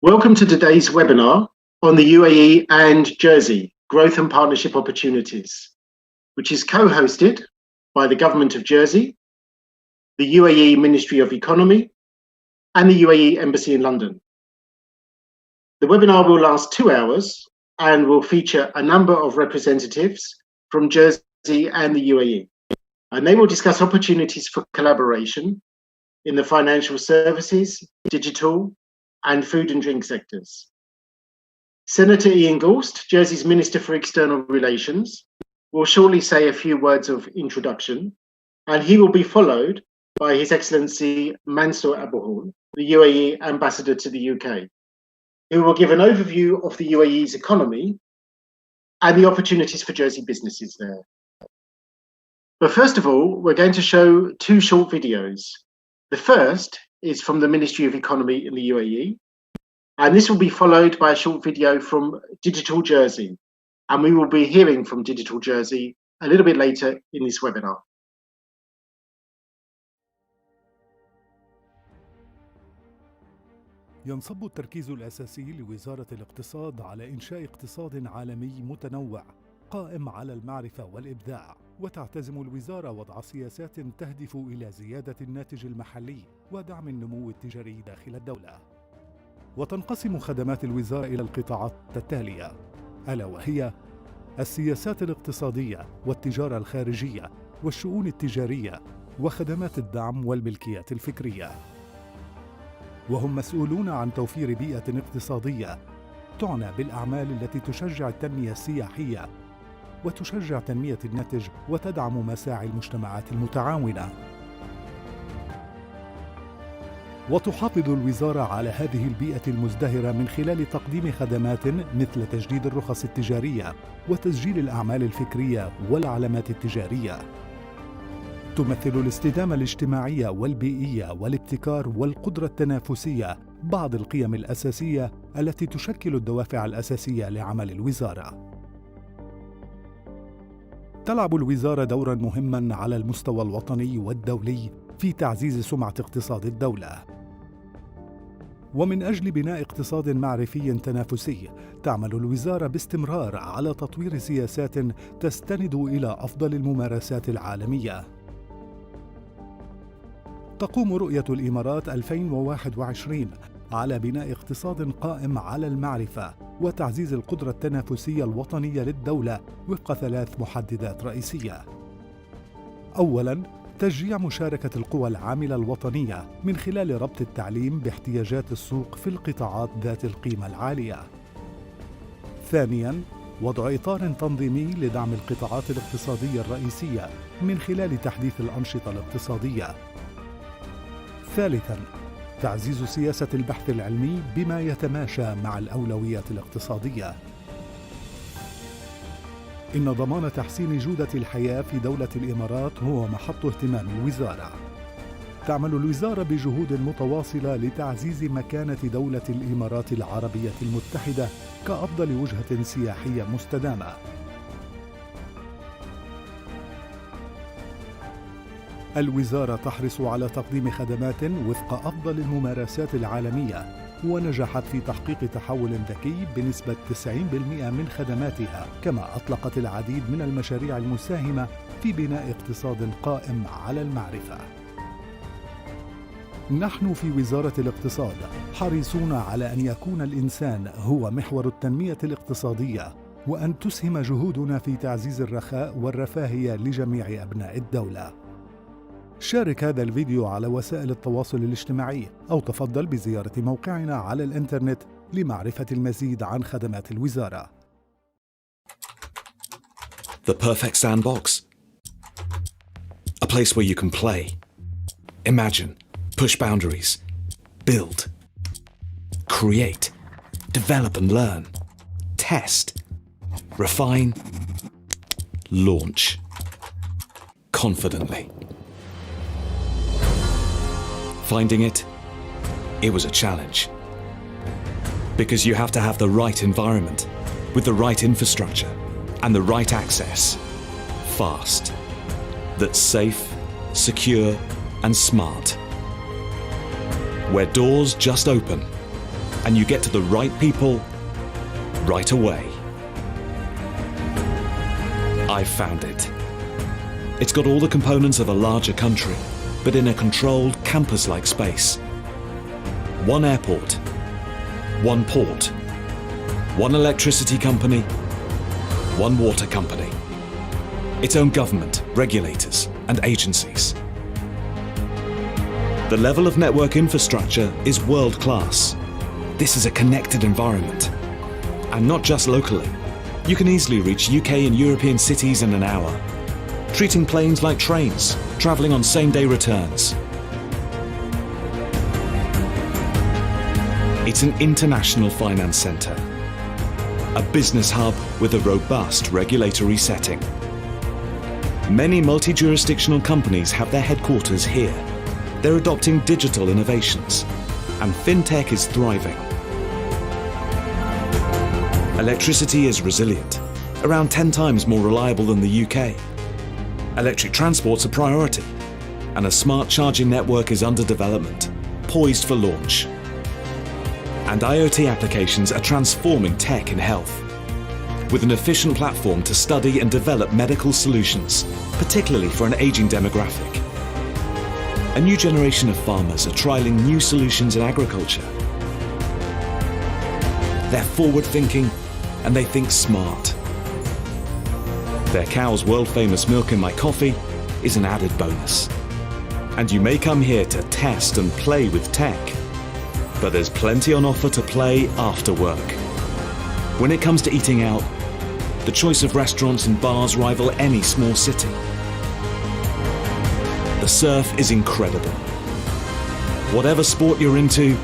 Welcome to today's webinar on the UAE and Jersey Growth and Partnership Opportunities, which is co-hosted by the Government of Jersey, the UAE Ministry of Economy, and the UAE Embassy in London. The webinar will last 2 hours and will feature a number of representatives from Jersey and the UAE, and they will discuss opportunities for collaboration in the financial services, digital, and food and drink sectors. Senator Ian Gorst, Jersey's Minister for External Relations, will shortly say a few words of introduction, and he will be followed by His Excellency Mansoor Abulhoul, the UAE Ambassador to the UK, who will give an overview of the UAE's economy and the opportunities for Jersey businesses there. But first of all, we're going to show 2 short videos. The first is from the Ministry of Economy in the UAE, and this will be followed by a short video from Digital Jersey, and we will be hearing from Digital Jersey a little bit later in this webinar. ينصب التركيز الأساسي لوزارة الاقتصاد على إنشاء اقتصاد عالمي متنوع قائم على المعرفة والإبداع، وتعتزم الوزارة وضع سياسات تهدف إلى زيادة الناتج المحلي ودعم النمو التجاري داخل الدولة. وتنقسم خدمات الوزارة إلى القطاعات التالية، ألا وهي السياسات الاقتصادية والتجارة الخارجية والشؤون التجارية وخدمات الدعم والملكيات الفكرية. وهم مسؤولون عن توفير بيئة اقتصادية تعنى بالأعمال التي تشجع التنمية السياحية وتشجع تنمية الناتج وتدعم مساعي المجتمعات المتعاونة. وتحافظ الوزارة على هذه البيئة المزدهرة من خلال تقديم خدمات مثل تجديد الرخص التجارية وتسجيل الأعمال الفكرية والعلامات التجارية. تمثل الاستدامة الاجتماعية والبيئية والابتكار والقدرة التنافسية بعض القيم الأساسية التي تشكل الدوافع الأساسية لعمل الوزارة. تلعب الوزارة دورا مهما على المستوى الوطني والدولي في تعزيز سمعة اقتصاد الدولة. ومن أجل بناء اقتصاد معرفي تنافسي، تعمل الوزارة باستمرار على تطوير سياسات تستند إلى أفضل الممارسات العالمية. تقوم رؤية الإمارات 2021 على بناء اقتصاد قائم على المعرفة وتعزيز القدرة التنافسية الوطنية للدولة وفق 3 محددات رئيسية. أولاً، تشجيع مشاركة القوى العاملة الوطنية من خلال ربط التعليم باحتياجات السوق في القطاعات ذات القيمة العالية. ثانياً، وضع إطار تنظيمي لدعم القطاعات الاقتصادية الرئيسية من خلال تحديث الأنشطة الاقتصادية. ثالثاً، تعزيز سياسة البحث العلمي بما يتماشى مع الأولويات الاقتصادية. إن ضمان تحسين جودة الحياة في دولة الإمارات هو محط اهتمام الوزارة. تعمل الوزارة بجهود متواصلة لتعزيز مكانة دولة الإمارات العربية المتحدة كأفضل وجهة سياحية مستدامة. الوزارة تحرص على تقديم خدمات وفق أفضل الممارسات العالمية، ونجحت في تحقيق تحول ذكي بنسبة 90% من خدماتها، كما أطلقت العديد من المشاريع المساهمة في بناء اقتصاد قائم على المعرفة. نحن في وزارة الاقتصاد حريصون على أن يكون الإنسان هو محور التنمية الاقتصادية، وأن تسهم جهودنا في تعزيز الرخاء والرفاهية لجميع أبناء الدولة. شارك هذا الفيديو على وسائل التواصل الاجتماعي أو تفضل بزيارة موقعنا على الإنترنت لمعرفة المزيد عن خدمات الوزارة. The perfect sandbox. A place where you can play, imagine, push boundaries, build, create, develop and learn, test, refine, launch confidently. Finding it was a challenge. Because you have to have the right environment, with the right infrastructure, and the right access. Fast. That's safe, secure, and smart. Where doors just open and you get to the right people right away. I've found it. It's got all the components of a larger country, but in a controlled, campus-like space. One airport, one port, one electricity company, one water company. Its own government, regulators, and agencies. The level of network infrastructure is world-class. This is a connected environment. And not just locally. You can easily reach UK and European cities in an hour, treating planes like trains, travelling on same-day returns. It's an international finance centre, a business hub with a robust regulatory setting. Many multi-jurisdictional companies have their headquarters here. They're adopting digital innovations, and Fintech is thriving. Electricity is resilient, around 10 times more reliable than the UK. Electric transport's a priority, and a smart charging network is under development, poised for launch. And IoT applications are transforming tech in health, with an efficient platform to study and develop medical solutions, particularly for an aging demographic. A new generation of farmers are trialling new solutions in agriculture. They're forward-thinking and they think smart. Their cow's world-famous milk in my coffee is an added bonus. And you may come here to test and play with tech, but there's plenty on offer to play after work. When it comes to eating out, the choice of restaurants and bars rival any small city. The surf is incredible. Whatever sport you're into,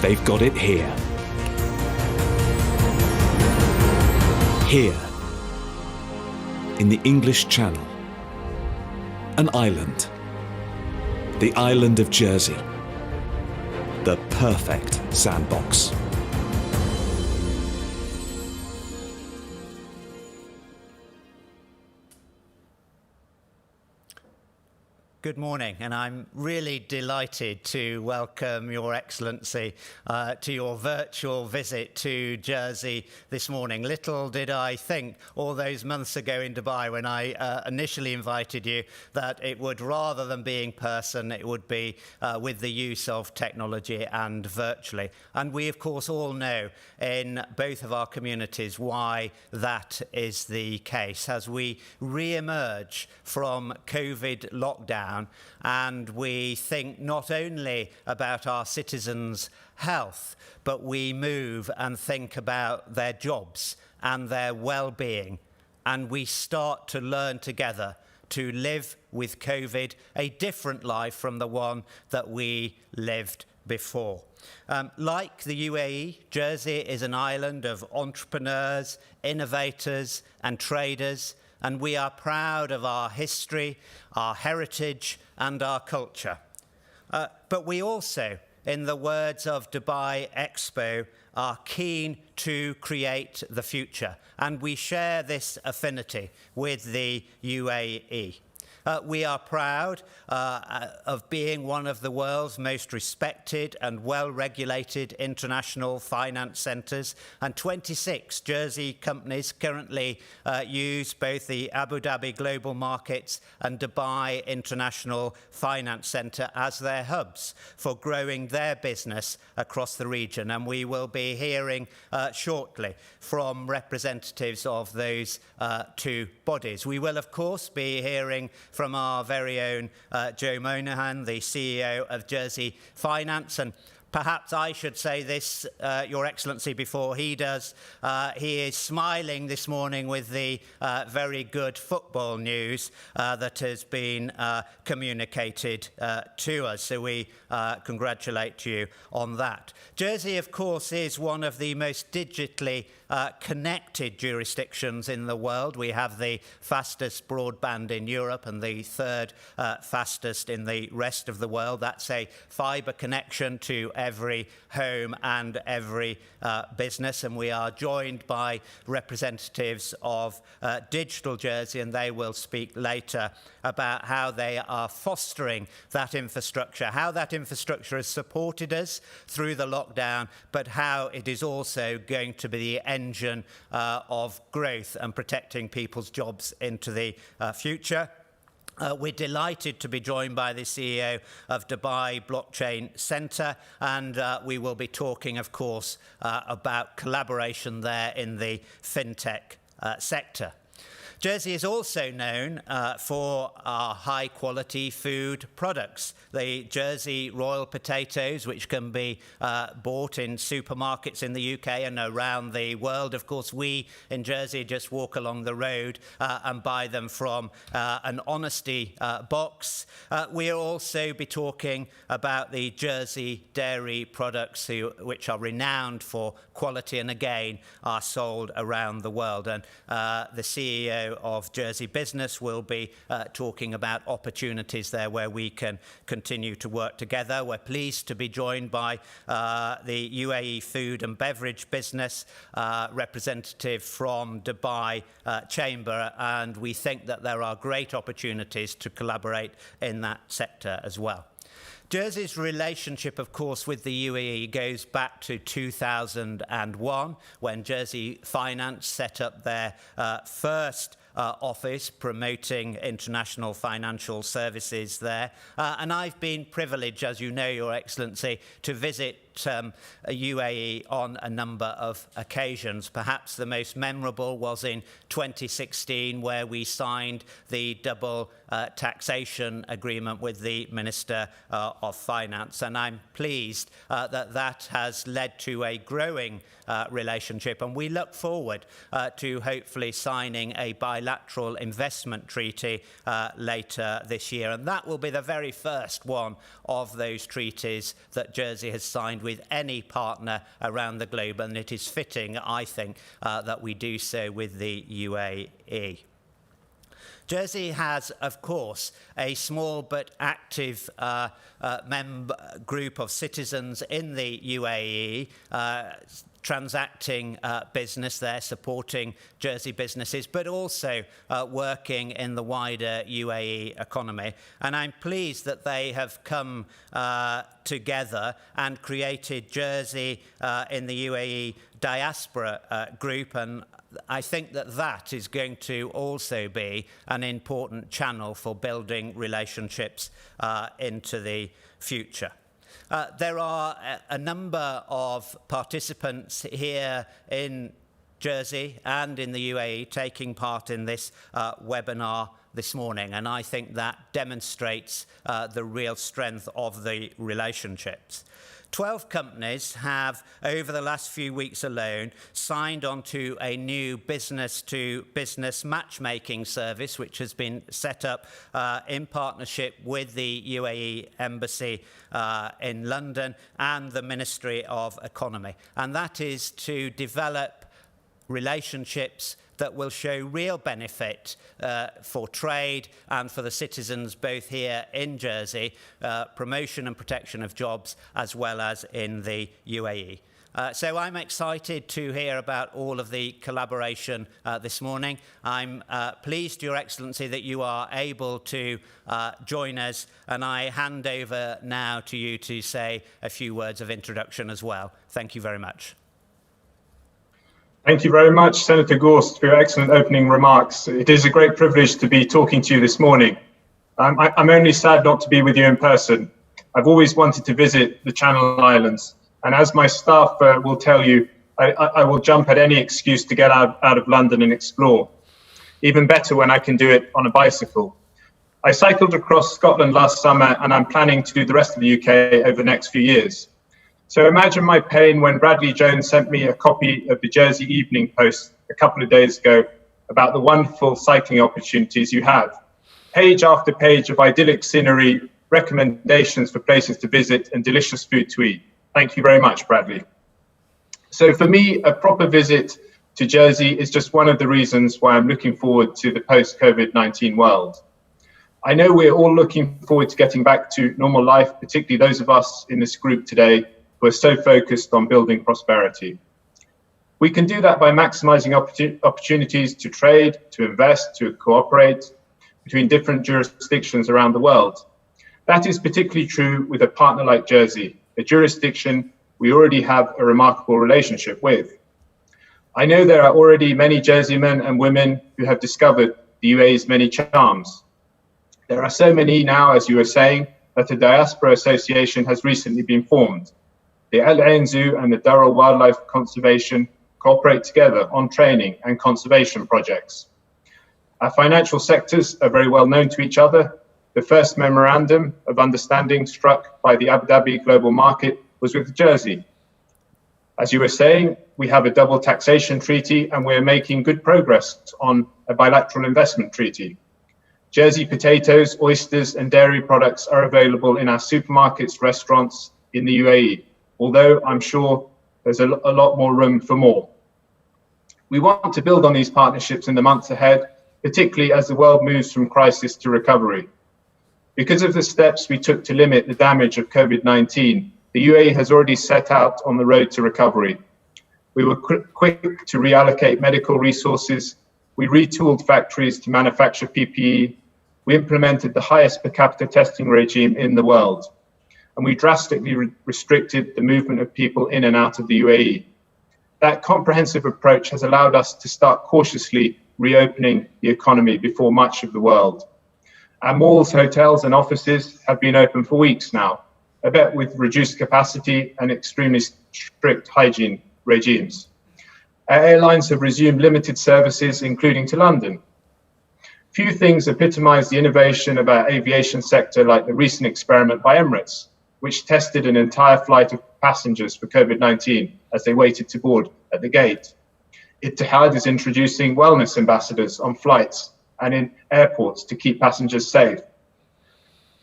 they've got it here. Here, in the English Channel, an island, the island of Jersey, the perfect sandbox. Good morning, and I'm really delighted to welcome Your Excellency to your virtual visit to Jersey this morning. Little did I think all those months ago in Dubai when I initially invited you that it would, rather than be in person, it would be with the use of technology and virtually. And we, of course, all know in both of our communities why that is the case. As we re-emerge from COVID lockdown, and we think not only about our citizens' health, but we move and think about their jobs and their well-being, and we start to learn together to live with COVID a different life from the one that we lived before. Like the UAE, Jersey is an island of entrepreneurs, innovators, and traders, and we are proud of our history, our heritage, and our culture. But we also, in the words of Dubai Expo, are keen to create the future, and we share this affinity with the UAE. We are proud of being one of the world's most respected and well-regulated international finance centres, and 26 Jersey companies currently use both the Abu Dhabi Global Markets and Dubai International Finance Centre as their hubs for growing their business across the region. And we will be hearing shortly from representatives of those two bodies. We will, of course, be hearing from our very own Joe Monahan, the CEO of Jersey Finance. And perhaps I should say this, Your Excellency, before he does. He is smiling this morning with the very good football news that has been communicated to us. So we congratulate you on that. Jersey, of course, is one of the most digitally connected jurisdictions in the world. We have the fastest broadband in Europe and the third fastest in the rest of the world. That's a fibre connection to every home and every business. And we are joined by representatives of Digital Jersey, and they will speak later about how they are fostering that infrastructure, how that infrastructure has supported us through the lockdown, but how it is also going to be the engine of growth and protecting people's jobs into the future. We're delighted to be joined by the CEO of Dubai Blockchain Centre, and we will be talking, of course, about collaboration there in the fintech sector. Jersey is also known for our high-quality food products. The Jersey Royal potatoes, which can be bought in supermarkets in the UK and around the world. Of course, we in Jersey just walk along the road and buy them from an honesty box. We'll also be talking about the Jersey dairy products, which are renowned for quality and, again, are sold around the world. And the CEO of Jersey Business will be talking about opportunities there where we can continue to work together. We're pleased to be joined by the UAE Food and Beverage Business representative from Dubai Chamber, and we think that there are great opportunities to collaborate in that sector as well. Jersey's relationship, of course, with the UAE goes back to 2001, when Jersey Finance set up their first office promoting international financial services there. And I've been privileged, as you know, Your Excellency, to visit UAE on a number of occasions. Perhaps the most memorable was in 2016, where we signed the double taxation agreement with the Minister of Finance. And I'm pleased that that has led to a growing relationship. And we look forward to hopefully signing a bilateral investment treaty later this year. And that will be the very first one of those treaties that Jersey has signed with any partner around the globe, and it is fitting, I think, that we do so with the UAE. Jersey has, of course, a small but active group of citizens in the UAE, transacting business there, supporting Jersey businesses, but also working in the wider UAE economy. And I'm pleased that they have come together and created Jersey in the UAE diaspora group, and I think that that is going to also be an important channel for building relationships into the future. There are a number of participants here in Jersey and in the UAE taking part in this webinar this morning, and I think that demonstrates the real strength of the relationships. 12 companies have, over the last few weeks alone, signed on to a new business-to-business matchmaking service, which has been set up in partnership with the UAE Embassy in London and the Ministry of Economy. And that is to develop relationships that will show real benefit for trade and for the citizens both here in Jersey, promotion and protection of jobs, as well as in the UAE. So I'm excited to hear about all of the collaboration this morning. I'm pleased, Your Excellency, that you are able to join us, and I hand over now to you to say a few words of introduction as well. Thank you very much. Thank you very much, Senator Gorst, for your excellent opening remarks. It is a great privilege to be talking to you this morning. I'm only sad not to be with you in person. I've always wanted to visit the Channel Islands, and as my staff will tell you, I will jump at any excuse to get out of London and explore. Even better when I can do it on a bicycle. I cycled across Scotland last summer, and I'm planning to do the rest of the UK over the next few years. So imagine my pain when Bradley Jones sent me a copy of the Jersey Evening Post a couple of days ago about the wonderful cycling opportunities you have. Page after page of idyllic scenery, recommendations for places to visit, and delicious food to eat. Thank you very much, Bradley. So for me, a proper visit to Jersey is just one of the reasons why I'm looking forward to the post-COVID-19 world. I know we're all looking forward to getting back to normal life, particularly those of us in this group today who are so focused on building prosperity. We can do that by maximizing opportunities to trade, to invest, to cooperate between different jurisdictions around the world. That is particularly true with a partner like Jersey, a jurisdiction we already have a remarkable relationship with. I know there are already many Jerseymen and women who have discovered the UAE's many charms. There are so many now, as you were saying, that a diaspora association has recently been formed. The Al Ain Zoo and the Darul Wildlife Conservation cooperate together on training and conservation projects. Our financial sectors are very well known to each other. The first memorandum of understanding struck by the Abu Dhabi Global Market was with Jersey. As you were saying, we have a double taxation treaty and we're making good progress on a bilateral investment treaty. Jersey potatoes, oysters and dairy products are available in our supermarkets, restaurants in the UAE, although I'm sure there's a lot more room for more. We want to build on these partnerships in the months ahead, particularly as the world moves from crisis to recovery. Because of the steps we took to limit the damage of COVID-19, the UAE has already set out on the road to recovery. We were quick to reallocate medical resources. We retooled factories to manufacture PPE. We implemented the highest per capita testing regime in the world. And we drastically restricted the movement of people in and out of the UAE. That comprehensive approach has allowed us to start cautiously reopening the economy before much of the world. Our malls, hotels and offices have been open for weeks now, albeit with reduced capacity and extremely strict hygiene regimes. Our airlines have resumed limited services, including to London. Few things epitomize the innovation of our aviation sector like the recent experiment by Emirates, which tested an entire flight of passengers for COVID-19 as they waited to board at the gate. Etihad is introducing wellness ambassadors on flights and in airports to keep passengers safe.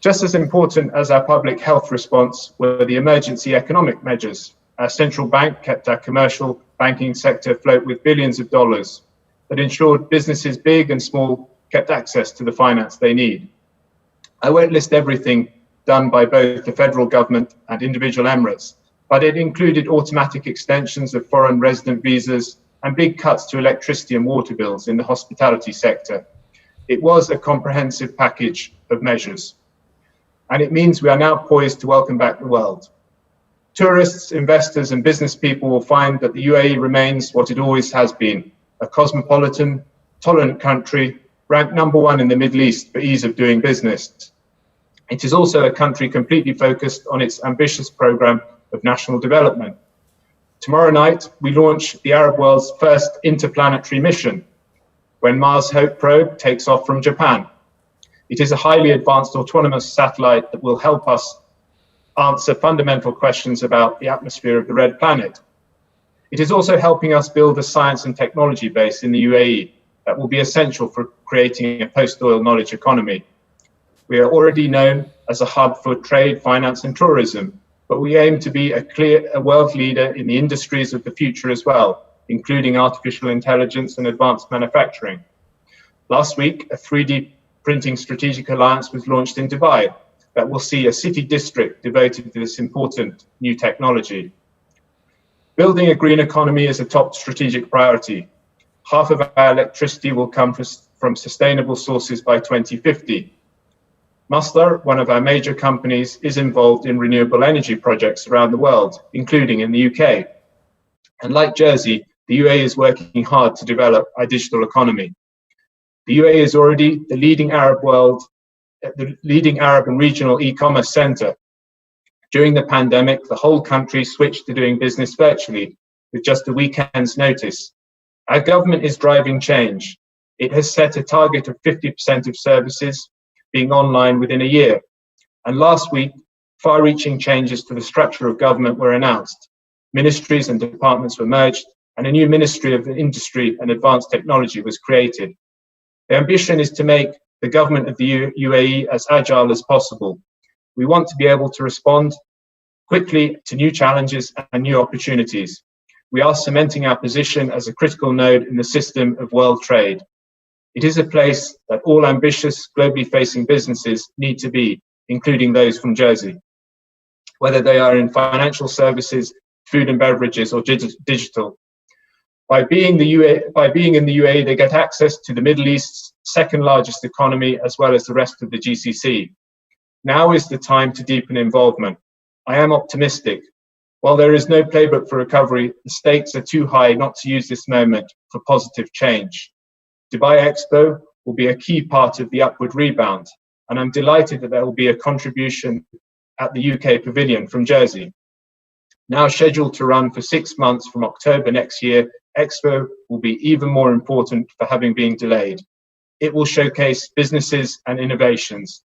Just as important as our public health response were the emergency economic measures. Our central bank kept our commercial banking sector afloat with billions of dollars that ensured businesses big and small kept access to the finance they need. I won't list everything done by both the federal government and individual emirates, but it included automatic extensions of foreign resident visas and big cuts to electricity and water bills in the hospitality sector. It was a comprehensive package of measures, and it means we are now poised to welcome back the world. Tourists, investors and business people will find that the UAE remains what it always has been, a cosmopolitan, tolerant country, ranked #1 in the Middle East for ease of doing business. It is also a country completely focused on its ambitious program of national development. Tomorrow night, we launch the Arab world's first interplanetary mission, when Mars Hope probe takes off from Japan. It is a highly advanced autonomous satellite that will help us answer fundamental questions about the atmosphere of the red planet. It is also helping us build a science and technology base in the UAE that will be essential for creating a post-oil knowledge economy. We are already known as a hub for trade, finance and tourism, but we aim to be a world leader in the industries of the future as well, including artificial intelligence and advanced manufacturing. Last week, a 3D printing strategic alliance was launched in Dubai that will see a city district devoted to this important new technology. Building a green economy is a top strategic priority. Half of our electricity will come from sustainable sources by 2050. Masdar, one of our major companies, is involved in renewable energy projects around the world, including in the UK. And like Jersey, the UAE is working hard to develop our digital economy. The UAE is already the leading Arab and regional e-commerce center. During the pandemic, the whole country switched to doing business virtually with just a weekend's notice. Our government is driving change. It has set a target of 50% of services being online within a year. And last week, far-reaching changes to the structure of government were announced. Ministries and departments were merged, and a new Ministry of Industry and Advanced Technology was created. The ambition is to make the government of the UAE as agile as possible. We want to be able to respond quickly to new challenges and new opportunities. We are cementing our position as a critical node in the system of world trade. It is a place that all ambitious, globally facing businesses need to be, including those from Jersey. whether they are in financial services, food and beverages, or digital. By being in the UAE, they get access to the Middle East's second largest economy, as well as the rest of the GCC. Now is the time to deepen involvement. I am optimistic. While there is no playbook for recovery, the stakes are too high not to use this moment for positive change. Dubai Expo will be a key part of the upward rebound, and I'm delighted that there will be a contribution at the UK Pavilion from Jersey. Now scheduled to run for 6 months from October next year, Expo will be even more important for having been delayed. It will showcase businesses and innovations.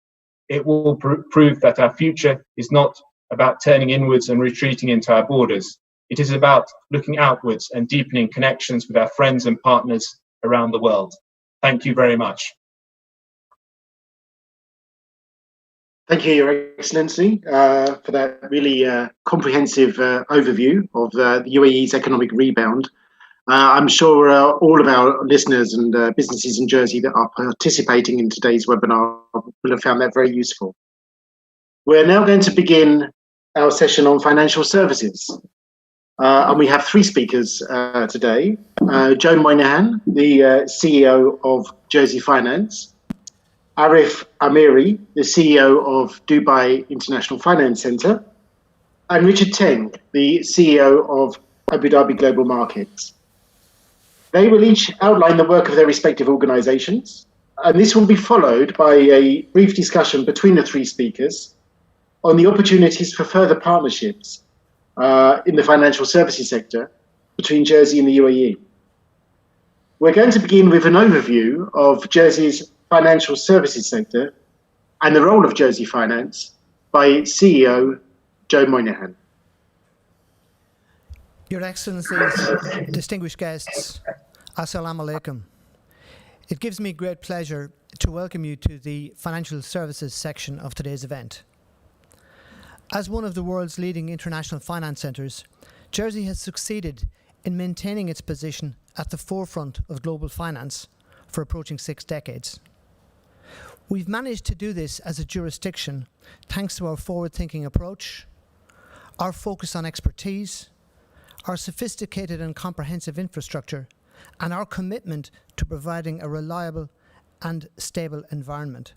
It will prove that our future is not about turning inwards and retreating into our borders. It is about looking outwards and deepening connections with our friends and partners around the world. Thank you very much. Thank you, Your Excellency, for that really comprehensive overview of the UAE's economic rebound. I'm sure all of our listeners and businesses in Jersey that are participating in today's webinar will have found that very useful. We're now going to begin our session on financial services. And we have 3 speakers today. Joe Moynihan, the CEO of Jersey Finance, Arif Amiri, the CEO of Dubai International Finance Center, and Richard Teng, the CEO of Abu Dhabi Global Markets. They will each outline the work of their respective organizations, and this will be followed by a brief discussion between the 3 speakers on the opportunities for further partnerships in the financial services sector between Jersey and the UAE. We're going to begin with an overview of Jersey's financial services sector and the role of Jersey Finance by CEO Joe Moynihan. Your Excellencies, distinguished guests, Assalamu alaikum. It gives me great pleasure to welcome you to the financial services section of today's event. As one of the world's leading international finance centres, Jersey has succeeded in maintaining its position at the forefront of global finance for approaching 6 decades. We've managed to do this as a jurisdiction thanks to our forward-thinking approach, our focus on expertise, our sophisticated and comprehensive infrastructure, and our commitment to providing a reliable and stable environment.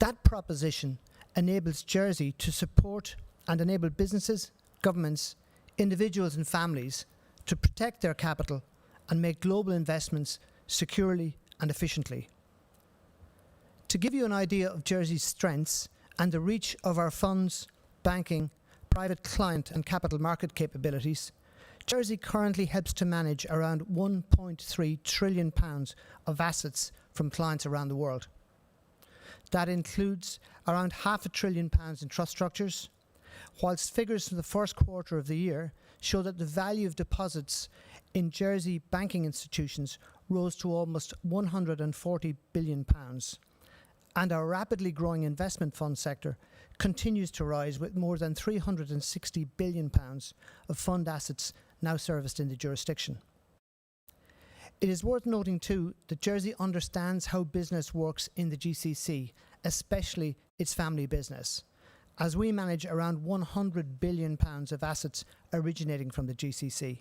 That proposition enables Jersey to support and enable businesses, governments, individuals and families to protect their capital and make global investments securely and efficiently. To give you an idea of Jersey's strengths and the reach of our funds, banking, private client and capital market capabilities, Jersey currently helps to manage around £1.3 trillion of assets from clients around the world. That includes around £500 billion in trust structures, whilst figures from the first quarter of the year show that the value of deposits in Jersey banking institutions rose to almost £140 billion. And our rapidly growing investment fund sector continues to rise with more than £360 billion of fund assets now serviced in the jurisdiction. It is worth noting too that Jersey understands how business works in the GCC, especially its family business, as we manage around £100 billion of assets originating from the GCC.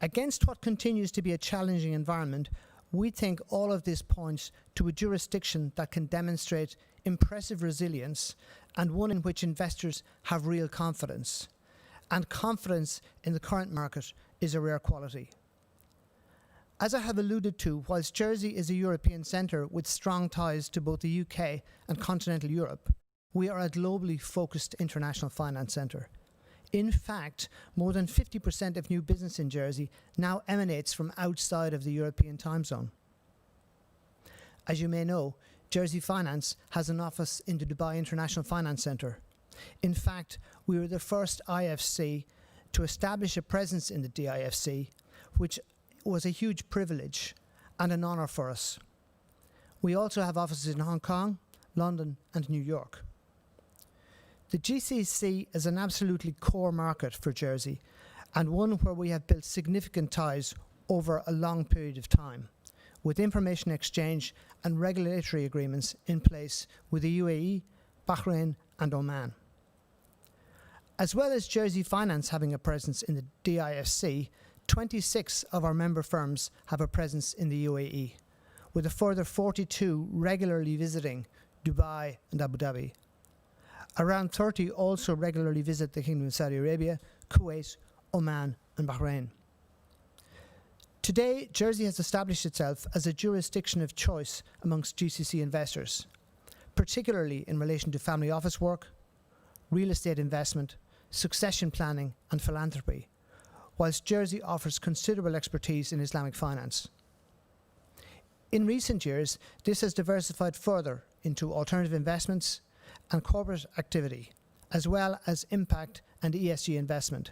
Against what continues to be a challenging environment, we think all of this points to a jurisdiction that can demonstrate impressive resilience and one in which investors have real confidence. And confidence in the current market is a rare quality. As I have alluded to, whilst Jersey is a European centre with strong ties to both the UK and continental Europe, we are a globally focused international finance centre. In fact, more than 50% of new business in Jersey now emanates from outside of the European time zone. As you may know, Jersey Finance has an office in the Dubai International Finance Centre. In fact, we were the first IFC to establish a presence in the DIFC, which was a huge privilege and an honour for us. We also have offices in Hong Kong, London and New York. The GCC is an absolutely core market for Jersey and one where we have built significant ties over a long period of time, with information exchange and regulatory agreements in place with the UAE, Bahrain and Oman. As well as Jersey Finance having a presence in the DIFC, 26 of our member firms have a presence in the UAE, with a further 42 regularly visiting Dubai and Abu Dhabi. Around 30 also regularly visit the Kingdom of Saudi Arabia, Kuwait, Oman and Bahrain. Today, Jersey has established itself as a jurisdiction of choice amongst GCC investors, particularly in relation to family office work, real estate investment, succession planning and philanthropy, whilst Jersey offers considerable expertise in Islamic finance. In recent years, this has diversified further into alternative investments and corporate activity, as well as impact and ESG investment,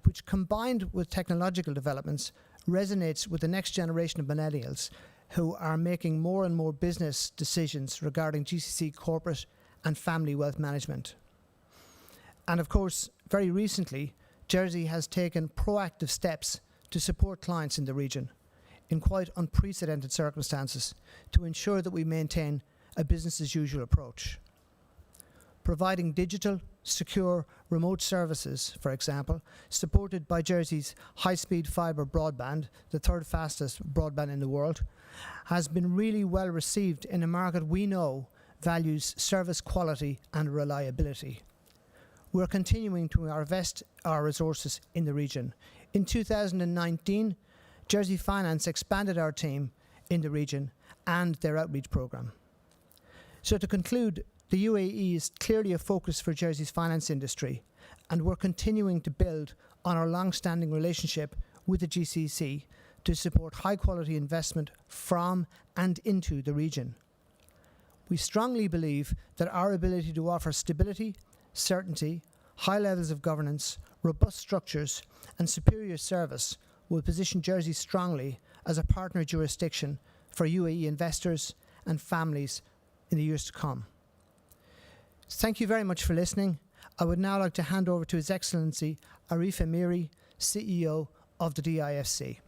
which combined with technological developments resonates with the next generation of millennials who are making more and more business decisions regarding GCC corporate and family wealth management. And of course, very recently, Jersey has taken proactive steps to support clients in the region in quite unprecedented circumstances to ensure that we maintain a business as usual approach. Providing digital, secure, remote services, for example, supported by Jersey's high-speed fibre broadband, the third fastest broadband in the world, has been really well received in a market we know values service quality and reliability. We're continuing to invest our resources in the region. In 2019, Jersey Finance expanded our team in the region and their outreach programme. So to conclude, the UAE is clearly a focus for Jersey's finance industry, and we're continuing to build on our long-standing relationship with the GCC to support high-quality investment from and into the region. We strongly believe that our ability to offer stability, certainty, high levels of governance, robust structures, and superior service will position Jersey strongly as a partner jurisdiction for UAE investors and families in the years to come. Thank you very much for listening. I would now like to hand over to His Excellency Arif Amiri, CEO of the DIFC.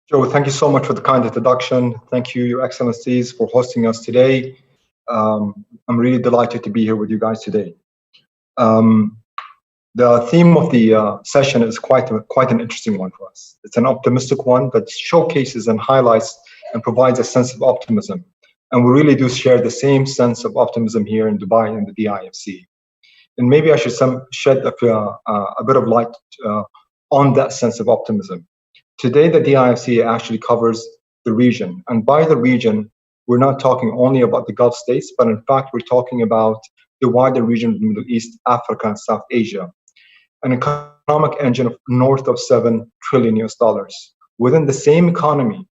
Joe, thank you so much for the kind introduction. Thank you, Your Excellencies, for hosting us today. I'm really delighted to be here with you guys today. The theme of the session is quite an interesting one for us. It's an optimistic one that showcases and highlights and provides a sense of optimism. And we really do share the same sense of optimism here in Dubai and the DIFC. And maybe I should shed a bit of light on that sense of optimism. Today, the DIFC actually covers the region. And by the region, we're not talking only about the Gulf states, but in fact, we're talking about the wider region of the Middle East, Africa, and South Asia. An economic engine of north of $7 trillion. Within the same economy,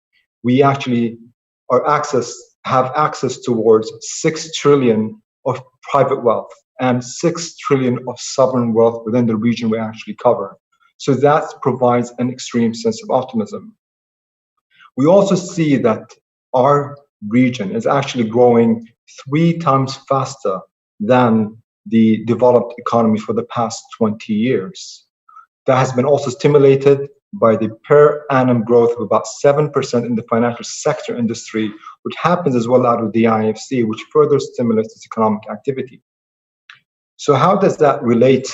we actually have access towards 6 trillion of private wealth and 6 trillion of sovereign wealth within the region we actually cover. So that provides an extreme sense of optimism. We also see that our region is actually growing 3 times faster than the developed economy for the past 20 years. That has been also stimulated by the per annum growth of about 7% in the financial sector industry, which happens as well out of the IFC, which further stimulates its economic activity. So how does that relate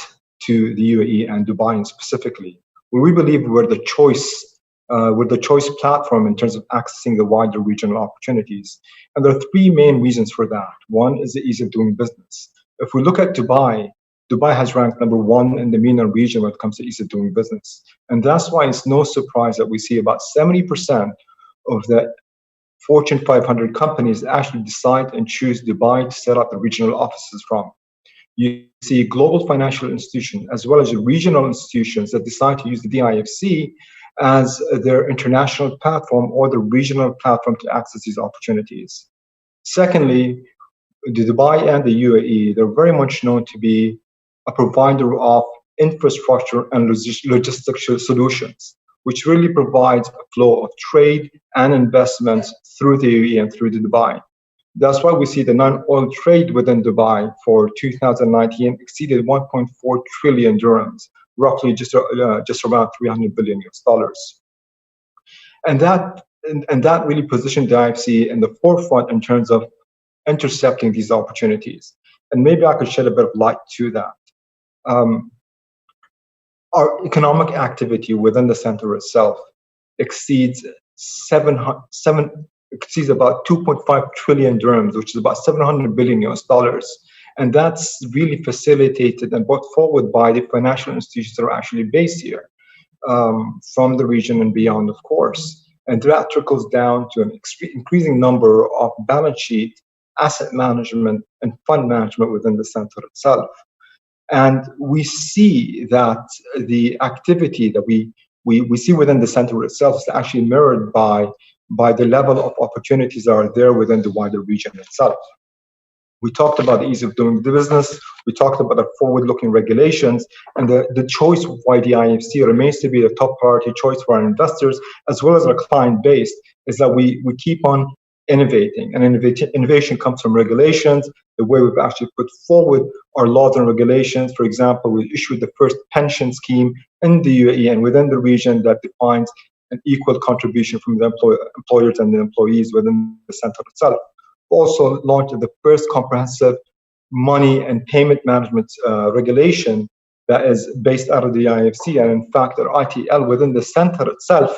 to the UAE and Dubai specifically? Well, we believe we're the choice platform in terms of accessing the wider regional opportunities. And there are 3 main reasons for that. One is the ease of doing business. If we look at Dubai, Dubai has ranked number 1 in the MENA region when it comes to ease of doing business. And that's why it's no surprise that we see about 70% of the Fortune 500 companies actually decide and choose Dubai to set up the regional offices from. You see global financial institutions as well as regional institutions that decide to use the DIFC as their international platform or the regional platform to access these opportunities. Secondly, the Dubai and the UAE, they're very much known to be a provider of infrastructure and logistical solutions, which really provides a flow of trade and investments through the UAE and through the Dubai. That's why we see the non-oil trade within Dubai for 2019 exceeded 1.4 trillion dirhams, roughly just around $300 billion. And that really positioned the IFC in the forefront in terms of intercepting these opportunities. And maybe I could shed a bit of light to that. Our economic activity within the center itself exceeds exceeds about 2.5 trillion dirhams, which is about 700 billion US dollars. And that's really facilitated and brought forward by the financial institutions that are actually based here, from the region and beyond, of course. And that trickles down to an increasing number of balance sheet, asset management, and fund management within the center itself. And we see that the activity that we see within the center itself is actually mirrored by the level of opportunities that are there within the wider region itself. We talked about the ease of doing the business. We talked about the forward-looking regulations, and the choice of why the IFC remains to be the top priority choice for our investors as well as our client base is that we keep on innovating, and innovation comes from regulations. The way we've actually put forward our laws and regulations. For example, we issued the first pension scheme in the UAE and within the region that defines an equal contribution from the employers and the employees within the center itself. We also launched the first comprehensive money and payment management regulation that is based out of the IFC. And in fact, our ITL within the center itself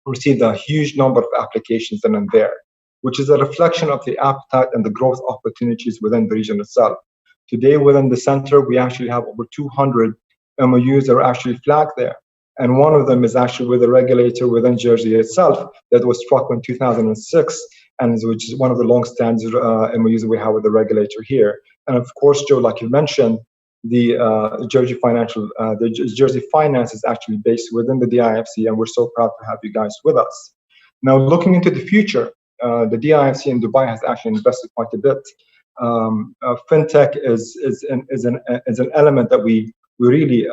received a huge number of applications in there, which is a reflection of the appetite and the growth opportunities within the region itself. Today, within the center, we actually have over 200 MOUs that are actually flagged there. And one of them is actually with a regulator within Jersey itself that was struck in 2006, and which is one of the long-standing MOUs that we have with the regulator here. And of course, Joe, like you mentioned, the Jersey Finance is actually based within the DIFC, and we're so proud to have you guys with us. Now, looking into the future, the DIFC in Dubai has actually invested quite a bit. Fintech is an element that we really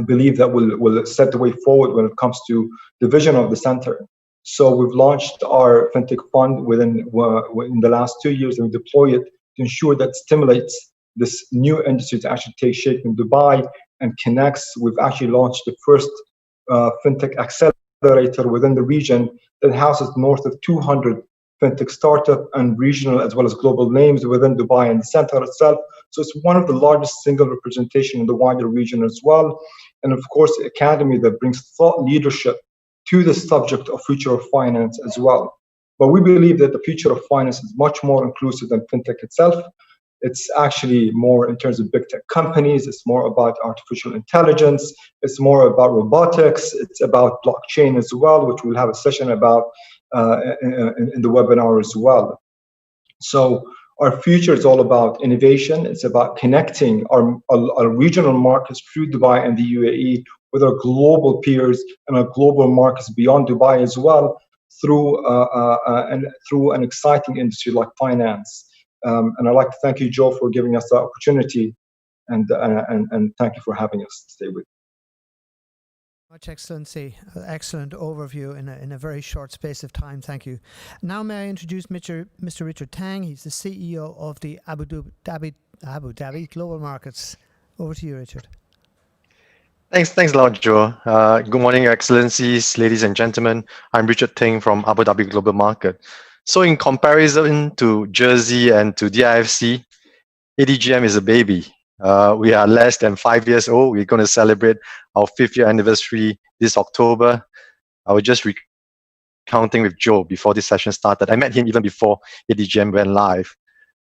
believe that will set the way forward when it comes to the vision of the center. So we've launched our Fintech fund within the last 2 years, and we deploy it to ensure that stimulates this new industry to actually take shape in Dubai and connects. We've actually launched the first Fintech accelerator within the region that houses north of 200 Fintech startup and regional as well as global names within Dubai and the center itself. So it's one of the largest single representation in the wider region as well. And of course, the academy that brings thought leadership to the subject of future of finance as well. But we believe that the future of finance is much more inclusive than Fintech itself. It's actually more in terms of big tech companies. It's more about artificial intelligence. It's more about robotics. It's about blockchain as well, which we'll have a session about in the webinar as well. So our future is all about innovation. It's about connecting our regional markets through Dubai and the UAE with our global peers and our global markets beyond Dubai as well through an exciting industry like finance. And I'd like to thank you, Joe, for giving us the opportunity, and thank you for having us today with you. Much, Excellency. Excellent overview in a very short space of time. Thank you. Now may I introduce Mr. Richard Tang. He's the CEO of the Abu Dhabi Global Markets. Over to you, Richard. Thanks a lot, Joe. Good morning, Your Excellencies, ladies and gentlemen. I'm Richard Tang from Abu Dhabi Global Market. So in comparison to Jersey and to DIFC, ADGM is a baby. We are less than 5 years old. We're going to celebrate our 5th year anniversary this October. I was just recounting with Joe before this session started. I met him even before ADGM went live.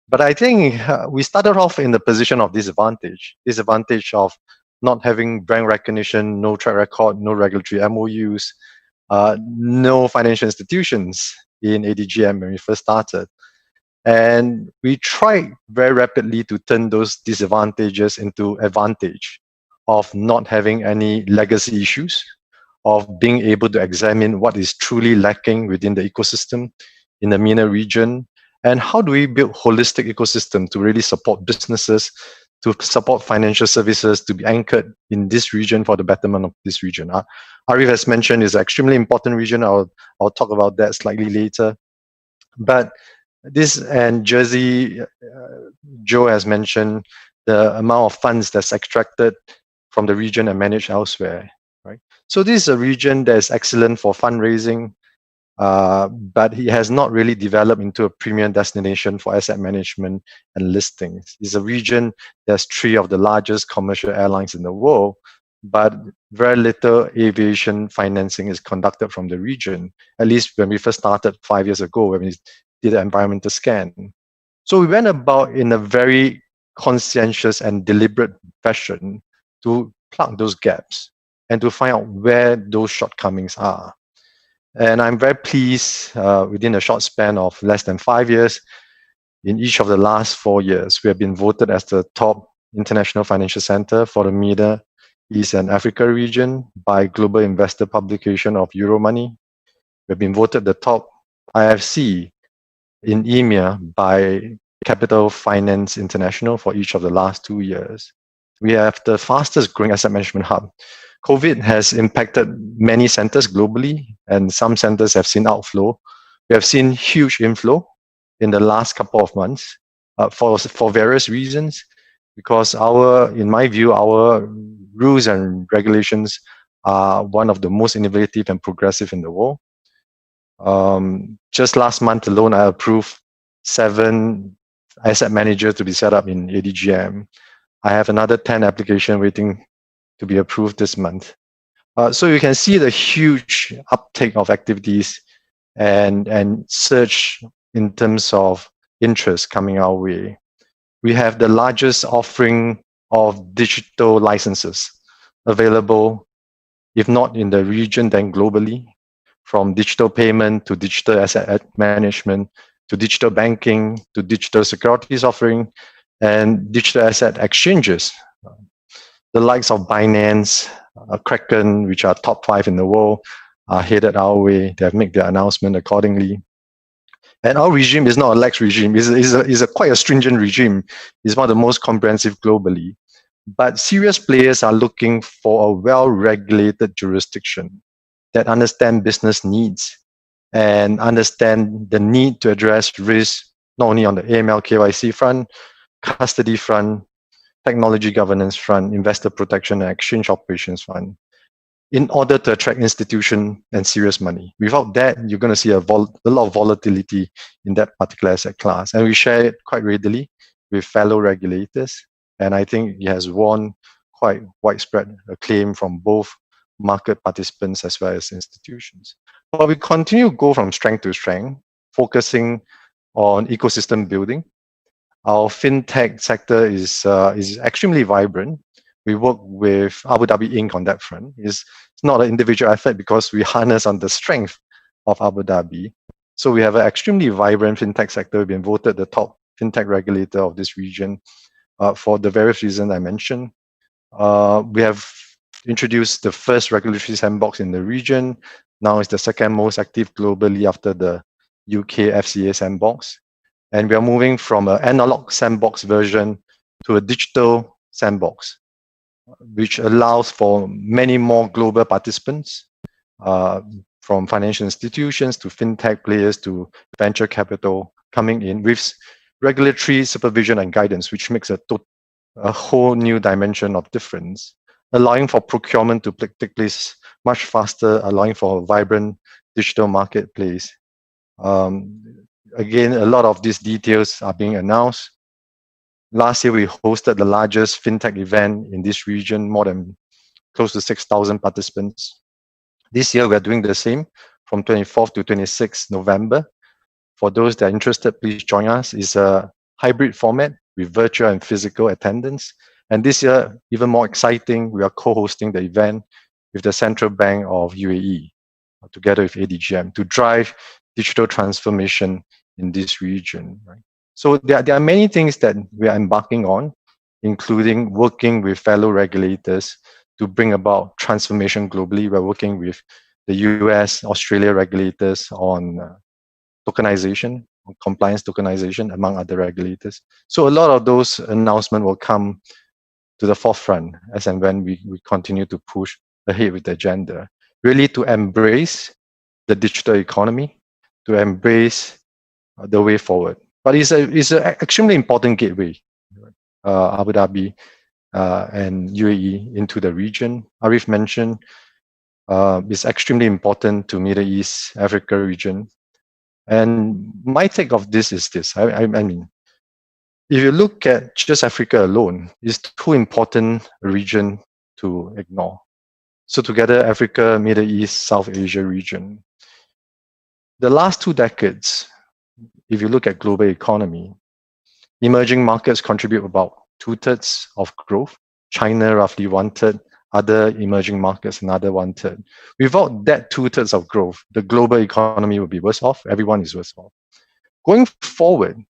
But I think we started off in the position of disadvantage of not having brand recognition, no track record, no regulatory MOUs, no financial institutions in ADGM when we first started. And we tried very rapidly to turn those disadvantages into advantage of not having any legacy issues, of being able to examine what is truly lacking within the ecosystem in the MENA region, and how do we build holistic ecosystem to really support businesses, to support financial services, to be anchored in this region for the betterment of this region. Arif has mentioned is an extremely important region. I'll talk about that slightly later. But this and Jersey, Joe has mentioned the amount of funds that's extracted from the region and managed elsewhere, right? So this is a region that is excellent for fundraising, but it has not really developed into a premium destination for asset management and listings. It's a region that's 3 of the largest commercial airlines in the world, but very little aviation financing is conducted from the region, at least when we first started 5 years ago, when we did an environmental scan. So we went about in a very conscientious and deliberate fashion to plug those gaps and to find out where those shortcomings are. And I'm very pleased within a short span of less than 5 years, in each of the last 4 years, we have been voted as the top international financial center for the Middle East and Africa region by global investor publication of Euromoney. We've been voted the top IFC in EMEA by Capital Finance International for each of the last 2 years. We have the fastest growing asset management hub. COVID has impacted many centers globally, and some centers have seen outflow. We have seen huge inflow in the last couple of months for various reasons, because in my view, our rules and regulations are one of the most innovative and progressive in the world. Just last month alone, I approved 7 asset managers to be set up in ADGM. I have another 10 applications waiting to be approved this month. So you can see the huge uptake of activities and surge in terms of interest coming our way. We have the largest offering of digital licenses available, if not in the region, then globally, from digital payment to digital asset management, to digital banking, to digital securities offering, and digital asset exchanges. The likes of Binance, Kraken, which are top 5 in the world, are headed our way. They have made their announcement accordingly. And our regime is not a lax regime. It's quite a stringent regime. It's one of the most comprehensive globally. But serious players are looking for a well-regulated jurisdiction that understand business needs and understand the need to address risk, not only on the AML KYC front, custody front, technology governance front, investor protection and exchange operations front, in order to attract institution and serious money. Without that, you're going to see a lot of volatility in that particular asset class. And we share it quite readily with fellow regulators. And I think it has won quite widespread acclaim from both market participants as well as institutions. But we continue to go from strength to strength, focusing on ecosystem building. Our fintech sector is extremely vibrant. We work with Abu Dhabi Inc. on that front. It's not an individual effort because we harness on the strength of Abu Dhabi. So we have an extremely vibrant fintech sector. We've been voted the top fintech regulator of this region for the various reasons I mentioned. We have introduced the first regulatory sandbox in the region. Now it's the second most active globally after the UK FCA sandbox. And we are moving from an analog sandbox version to a digital sandbox, which allows for many more global participants, from financial institutions to fintech players to venture capital coming in with regulatory supervision and guidance, which makes a whole new dimension of difference, allowing for procurement to take place much faster, allowing for a vibrant digital marketplace. Again, a lot of these details are being announced. Last year, we hosted the largest fintech event in this region, more than close to 6,000 participants. This year, we are doing the same from 24th to 26th November. For those that are interested, please join us. It's a hybrid format with virtual and physical attendance. And this year, even more exciting, we are co-hosting the event with the Central Bank of UAE, together with ADGM, to drive digital transformation in this region. Right? So there are many things that we are embarking on, including working with fellow regulators to bring about transformation globally. We're working with the US, Australia regulators on tokenization, on compliance tokenization, among other regulators. So a lot of those announcements will come to the forefront as and when we continue to push ahead with the agenda, really to embrace the digital economy, to embrace the way forward. But it's an extremely important gateway, Abu Dhabi and UAE into the region. Arif mentioned is extremely important to Middle East, Africa region. And my take of this is this. I mean, if you look at just Africa alone, it's too important a region to ignore. So together, Africa, Middle East, South Asia region. The last 2 decades, if you look at global economy, emerging markets contribute about 2/3 of growth. China roughly 1/3, other emerging markets another 1/3. Without that 2/3 of growth, the global economy will be worse off. Everyone is worse off. Going forward,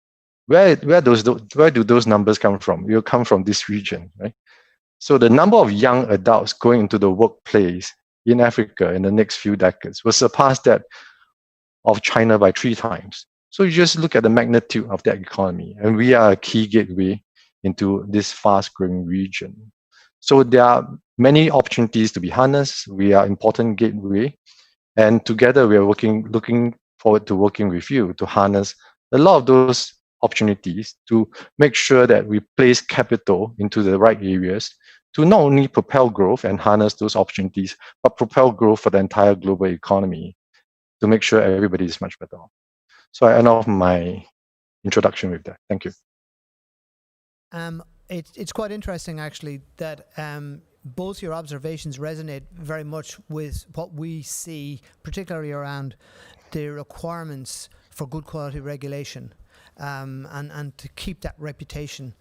where do those numbers come from? It will come from this region, right? So the number of young adults going into the workplace in Africa in the next few decades will surpass that of China by 3 times. So you just look at the magnitude of that economy, and we are a key gateway into this fast-growing region. So there are many opportunities to be harnessed. We are important gateway, and together we are looking forward to working with you to harness a lot of those opportunities to make sure that we place capital into the right areas to not only propel growth and harness those opportunities, but propel growth for the entire global economy to make sure everybody is much better off. So I end off my introduction with that. Thank you. It's quite interesting, actually, that both your observations resonate very much with what we see, particularly around the requirements for good quality regulation and to keep that reputation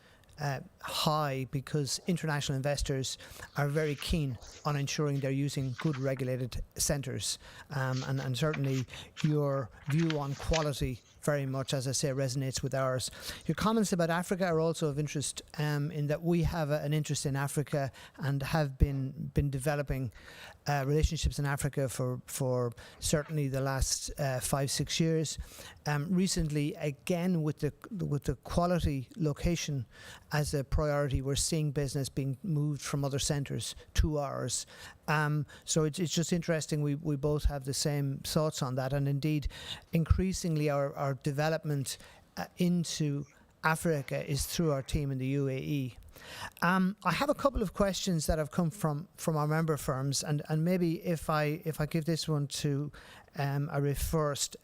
high, because international investors are very keen on ensuring they're using good regulated centres, and certainly your view on quality very much, as I say, resonates with ours. Your comments about Africa are also of interest in that we have an interest in Africa and have been developing relationships in Africa for certainly the last 5-6 years. Recently, again, with the quality location as a priority, we're seeing business being moved from other centres to ours. So it's just interesting. We both have the same thoughts on that, and indeed, increasingly our development into Africa is through our team in the UAE. I have a couple of questions that have come from our member firms, and maybe if I give this one to Arif first,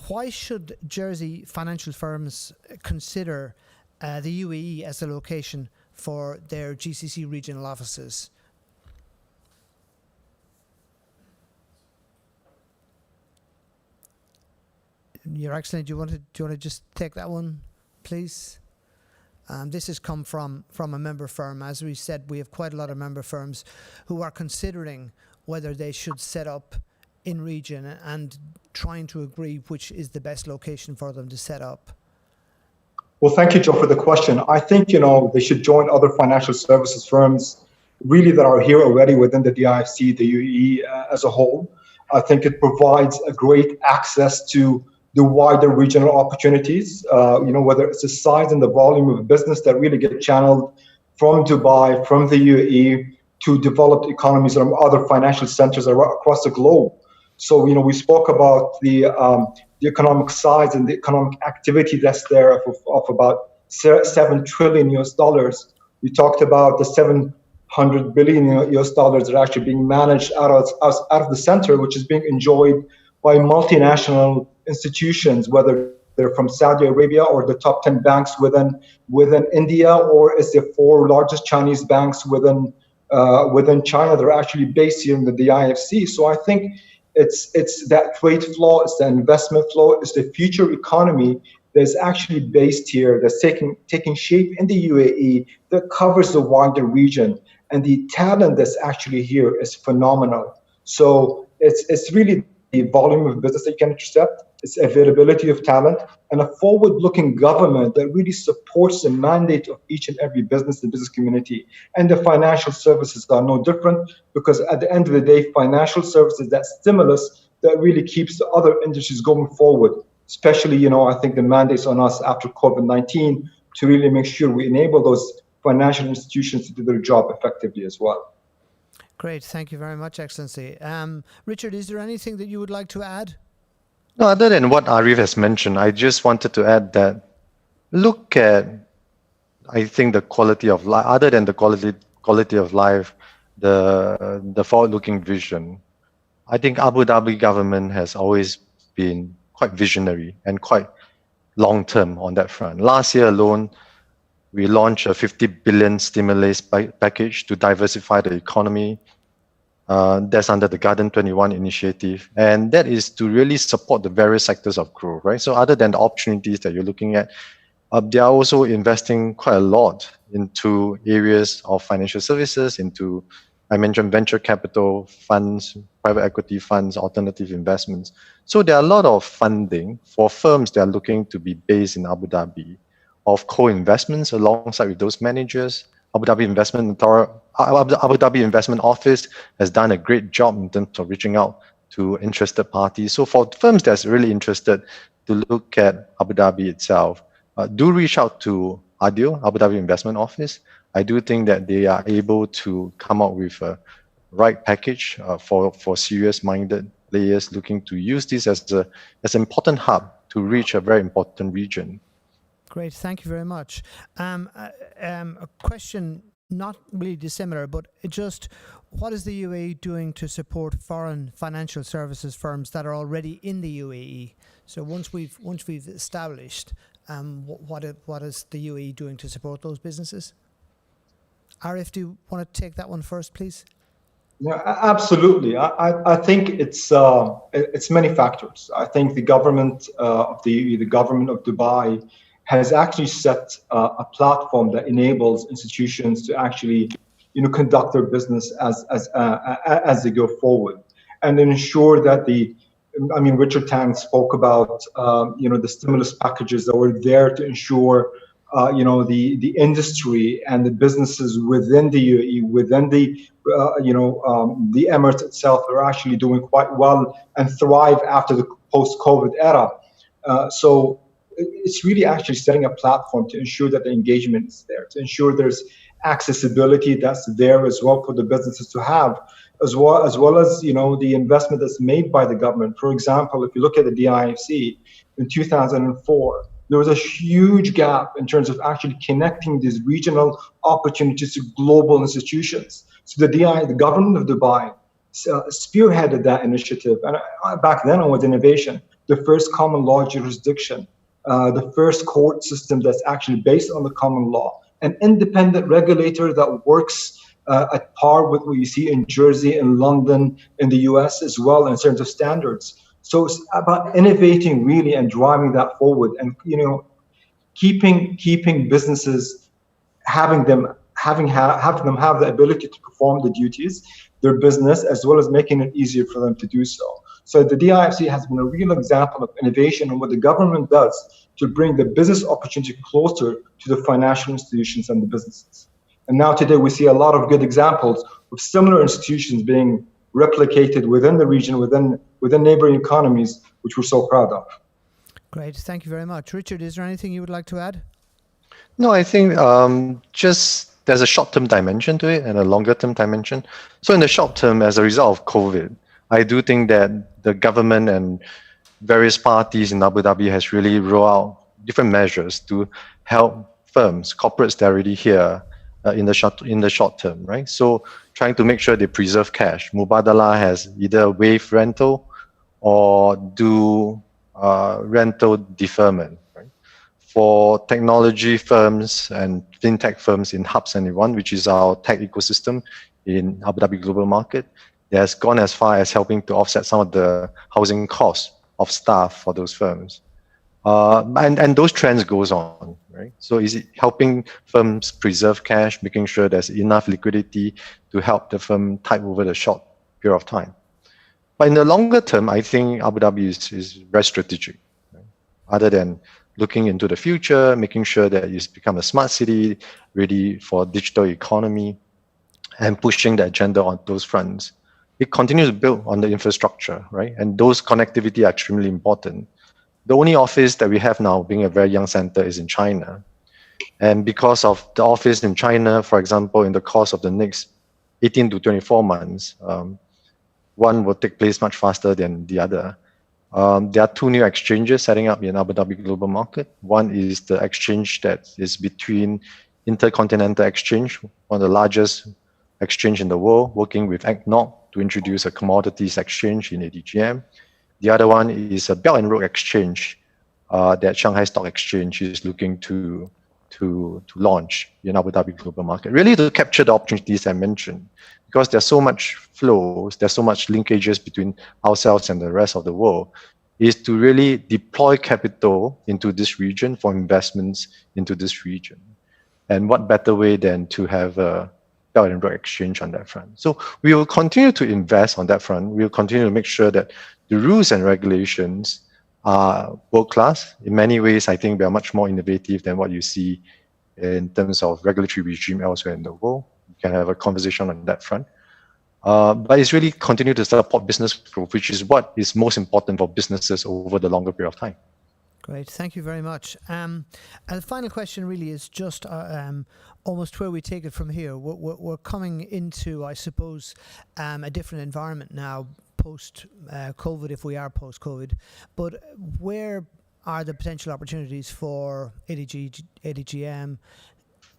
why should Jersey financial firms consider the UAE as a location for their GCC regional offices? Your Excellency, do you want to just take that one, please? This has come from a member firm. As we said, we have quite a lot of member firms who are considering whether they should set up in region and trying to agree which is the best location for them to set up. Well, thank you, Joe, for the question. I think, they should join other financial services firms really that are here already within the DIFC, the UAE as a whole. I think it provides a great access to the wider regional opportunities, whether it's the size and the volume of business that really get channeled from Dubai, from the UAE to developed economies or other financial centers across the globe. So, we spoke about the economic size and the economic activity that's there of about $7 trillion. We talked about the $700 billion that are actually being managed out of the center, which is being enjoyed by multinational institutions, whether they're from Saudi Arabia or the top 10 banks within India, or it's the 4 largest Chinese banks within China. They're actually based here in the DIFC. So I think it's that trade flow, it's the investment flow, it's the future economy that's actually based here, that's taking shape in the UAE, that covers the wider region, and the talent that's actually here is phenomenal. So it's really the volume of business that you can intercept, its availability of talent, and a forward-looking government that really supports the mandate of each and every business, the business community. And the financial services are no different, because at the end of the day, financial services, that stimulus that really keeps the other industries going forward, especially, I think the mandates on us after COVID-19 to really make sure we enable those financial institutions to do their job effectively as well. Great, thank you very much, Excellency. Richard, is there anything that you would like to add? No, other than what Arif has mentioned, I just wanted to add that look at, I think, the quality of life, other than the quality of life the forward-looking vision, I think Abu Dhabi government has always been quite visionary and quite long-term on that front. Last year alone, we launched a 50 billion stimulus package to diversify the economy. That's under the Garden 21 initiative. And that is to really support the various sectors of growth, right? So other than the opportunities that you're looking at, they are also investing quite a lot into areas of financial services, into, I mentioned, venture capital funds, private equity funds, alternative investments. So there are a lot of funding for firms that are looking to be based in Abu Dhabi, of co-investments alongside with those managers. Abu Dhabi Investment Office has done a great job in terms of reaching out to interested parties. So for firms that's really interested to look at Abu Dhabi itself, do reach out to ADIO, Abu Dhabi Investment Office. I do think that they are able to come up with a right package for serious-minded players looking to use this as an important hub to reach a very important region. Great, thank you very much. A question not really dissimilar, but just what is the UAE doing to support foreign financial services firms that are already in the UAE? So once we've established, what is the UAE doing to support those businesses? Arif, do you want to take that one first, please? Yeah, absolutely. I think it's many factors. I think the government of the government of Dubai has actually set a platform that enables institutions to actually, conduct their business as they go forward, and ensure that Richard Tang spoke about, the stimulus packages that were there to ensure, the industry and the businesses within the UAE, within the Emirates itself are actually doing quite well and thrive after the post-COVID era. So it's really actually setting a platform to ensure that the engagement is there, to ensure there's accessibility that's there as well for the businesses to have, as well as the investment that's made by the government. For example, if you look at the DIFC in 2004, there was a huge gap in terms of actually connecting these regional opportunities to global institutions. So the government of Dubai spearheaded that initiative, and back then it was innovation, the first common law jurisdiction, the first court system that's actually based on the common law, an independent regulator that works at par with what you see in Jersey, in London, in the US as well in terms of standards. So it's about innovating really and driving that forward, and keeping businesses, having them have the ability to perform the duties, their business, as well as making it easier for them to do so. So the DIFC has been a real example of innovation and what the government does to bring the business opportunity closer to the financial institutions and the businesses. And now today we see a lot of good examples of similar institutions being replicated within the region, within neighboring economies, which we're so proud of. Great, thank you very much. Richard, is there anything you would like to add? No, I think just there's a short-term dimension to it and a longer-term dimension. So in the short term, as a result of COVID, I do think that the government and various parties in Abu Dhabi has really rolled out different measures to help firms, corporates that are already here in the short term, right? So trying to make sure they preserve cash. Mubadala has either waive rental or do rental deferment, right? For technology firms and fintech firms in Hub 71, which is our tech ecosystem in Abu Dhabi global market, it has gone as far as helping to offset some of the housing costs of staff for those firms. And those trends goes on, right? So is it helping firms preserve cash, making sure there's enough liquidity to help the firm tide over the short period of time. But in the longer term, I think Abu Dhabi is very strategic, right? Other than looking into the future, making sure that it's become a smart city, ready for digital economy, and pushing the agenda on those fronts. It continues to build on the infrastructure, right? And those connectivity are extremely important. The only office that we have now, being a very young center, is in China. And because of the office in China, for example, in the course of the next 18 to 24 months, one will take place much faster than the other. There are two new exchanges setting up in Abu Dhabi global market. One is the exchange that is between Intercontinental Exchange, one of the largest exchange in the world, working with ACNOC to introduce a commodities exchange in ADGM. The other one is a Belt and Road exchange that Shanghai Stock Exchange is looking to launch in Abu Dhabi global market, really to capture the opportunities I mentioned, because there's so much flows, there's so much linkages between ourselves and the rest of the world, is to really deploy capital into this region for investments into this region. And what better way than to have a Belt and Road exchange on that front. So we will continue to invest on that front. We will continue to make sure that the rules and regulations are world-class. In many ways, I think we are much more innovative than what you see in terms of regulatory regime elsewhere in the world. We can have a conversation on that front. But it's really continue to support business growth, which is what is most important for businesses over the longer period of time. Great, thank you very much. And the final question really is just almost where we take it from here. We're coming into, I suppose, a different environment now, post-COVID, if we are post-COVID. But where are the potential opportunities for ADGM,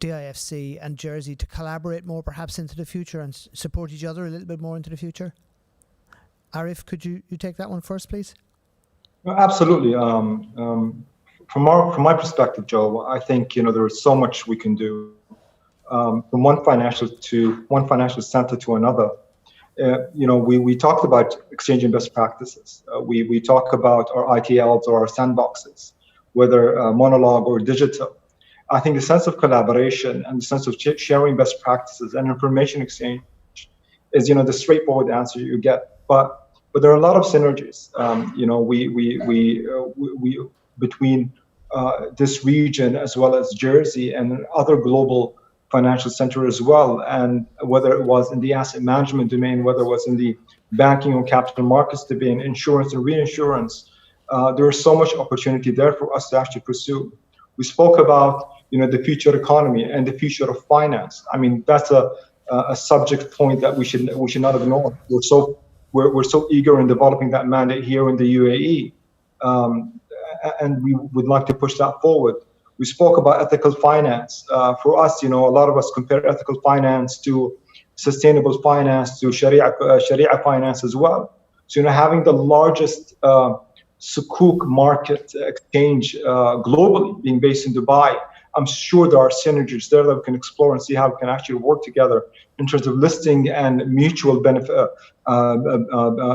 DIFC and Jersey to collaborate more perhaps into the future and support each other a little bit more into the future? Arif, could you take that one first, please? Absolutely. From my perspective, Joe, I think there is so much we can do. From one financial center to another. We talked about exchanging best practices. We talk about our ITLs or our sandboxes, whether monologue or digital. I think the sense of collaboration and the sense of sharing best practices and information exchange is, the straightforward answer you get. But there are a lot of synergies, we between this region as well as Jersey and other global financial center as well. And whether it was in the asset management domain, whether it was in the banking or capital markets domain, insurance and reinsurance, there is so much opportunity there for us to actually pursue. We spoke about, the future economy and the future of finance. I mean, that's a subject point that we should not ignore. We're so eager in developing that mandate here in the UAE, and we would like to push that forward. We spoke about ethical finance. For us, a lot of us compare ethical finance to sustainable finance, to Sharia finance as well. So, having the largest sukuk market exchange globally, being based in Dubai, I'm sure there are synergies there that we can explore and see how we can actually work together in terms of listing and mutual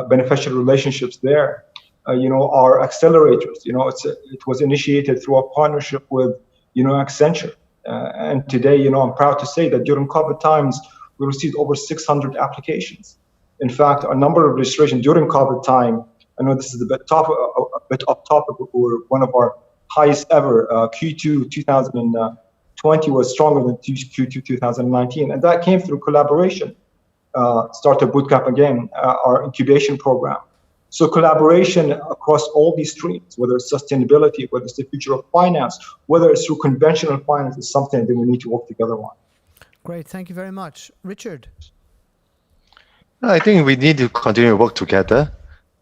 beneficial relationships there. Our accelerators, it was initiated through a partnership with, Accenture. And today, I'm proud to say that during COVID times, we received over 600 applications. In fact, our number of registration during COVID time, I know this is a bit off topic, but we're one of our highest ever. Q2 2020 was stronger than Q2 2019. And that came through collaboration. Startup Bootcamp again, our incubation program. So collaboration across all these streams, whether it's sustainability, whether it's the future of finance, whether it's through conventional finance, is something that we need to work together on. Great, thank you very much. Richard? I think we need to continue to work together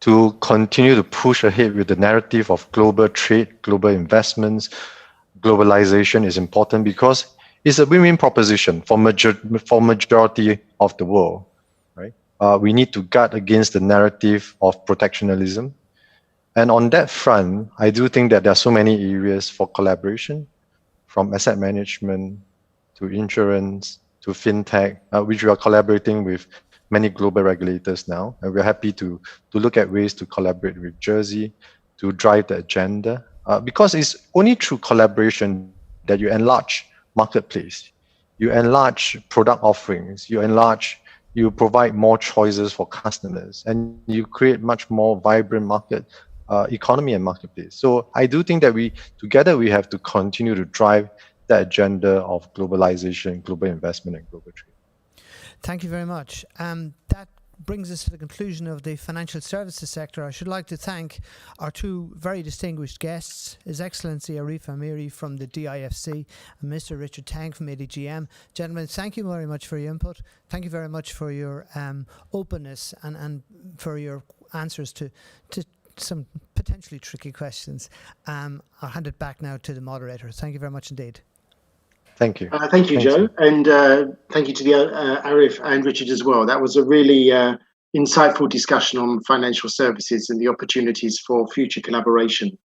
to continue to push ahead with the narrative of global trade, global investments. Globalization is important because it's a win-win proposition for majority of the world. We need to guard against the narrative of protectionism. And on that front, I do think that there are so many areas for collaboration, from asset management to insurance to fintech, which we are collaborating with many global regulators now. And we're happy to look at ways to collaborate with Jersey to drive the agenda. Because it's only through collaboration that you enlarge marketplace, you enlarge product offerings, you provide more choices for customers, and you create much more vibrant market economy and marketplace. So I do think that together we have to continue to drive the agenda of globalization, global investment, and global trade. Thank you very much. That brings us to the conclusion of the financial services sector. I should like to thank our two very distinguished guests, His Excellency Arif Amiri from the DIFC and Mr. Richard Tang from ADGM. Gentlemen, thank you very much for your input. Thank you very much for your openness and for your answers to some potentially tricky questions. I'll hand it back now to the moderator. Thank you very much indeed. Thank you. Thank you, Joe. And thank you to the Arif and Richard as well. That was a really insightful discussion on financial services and the opportunities for future collaboration.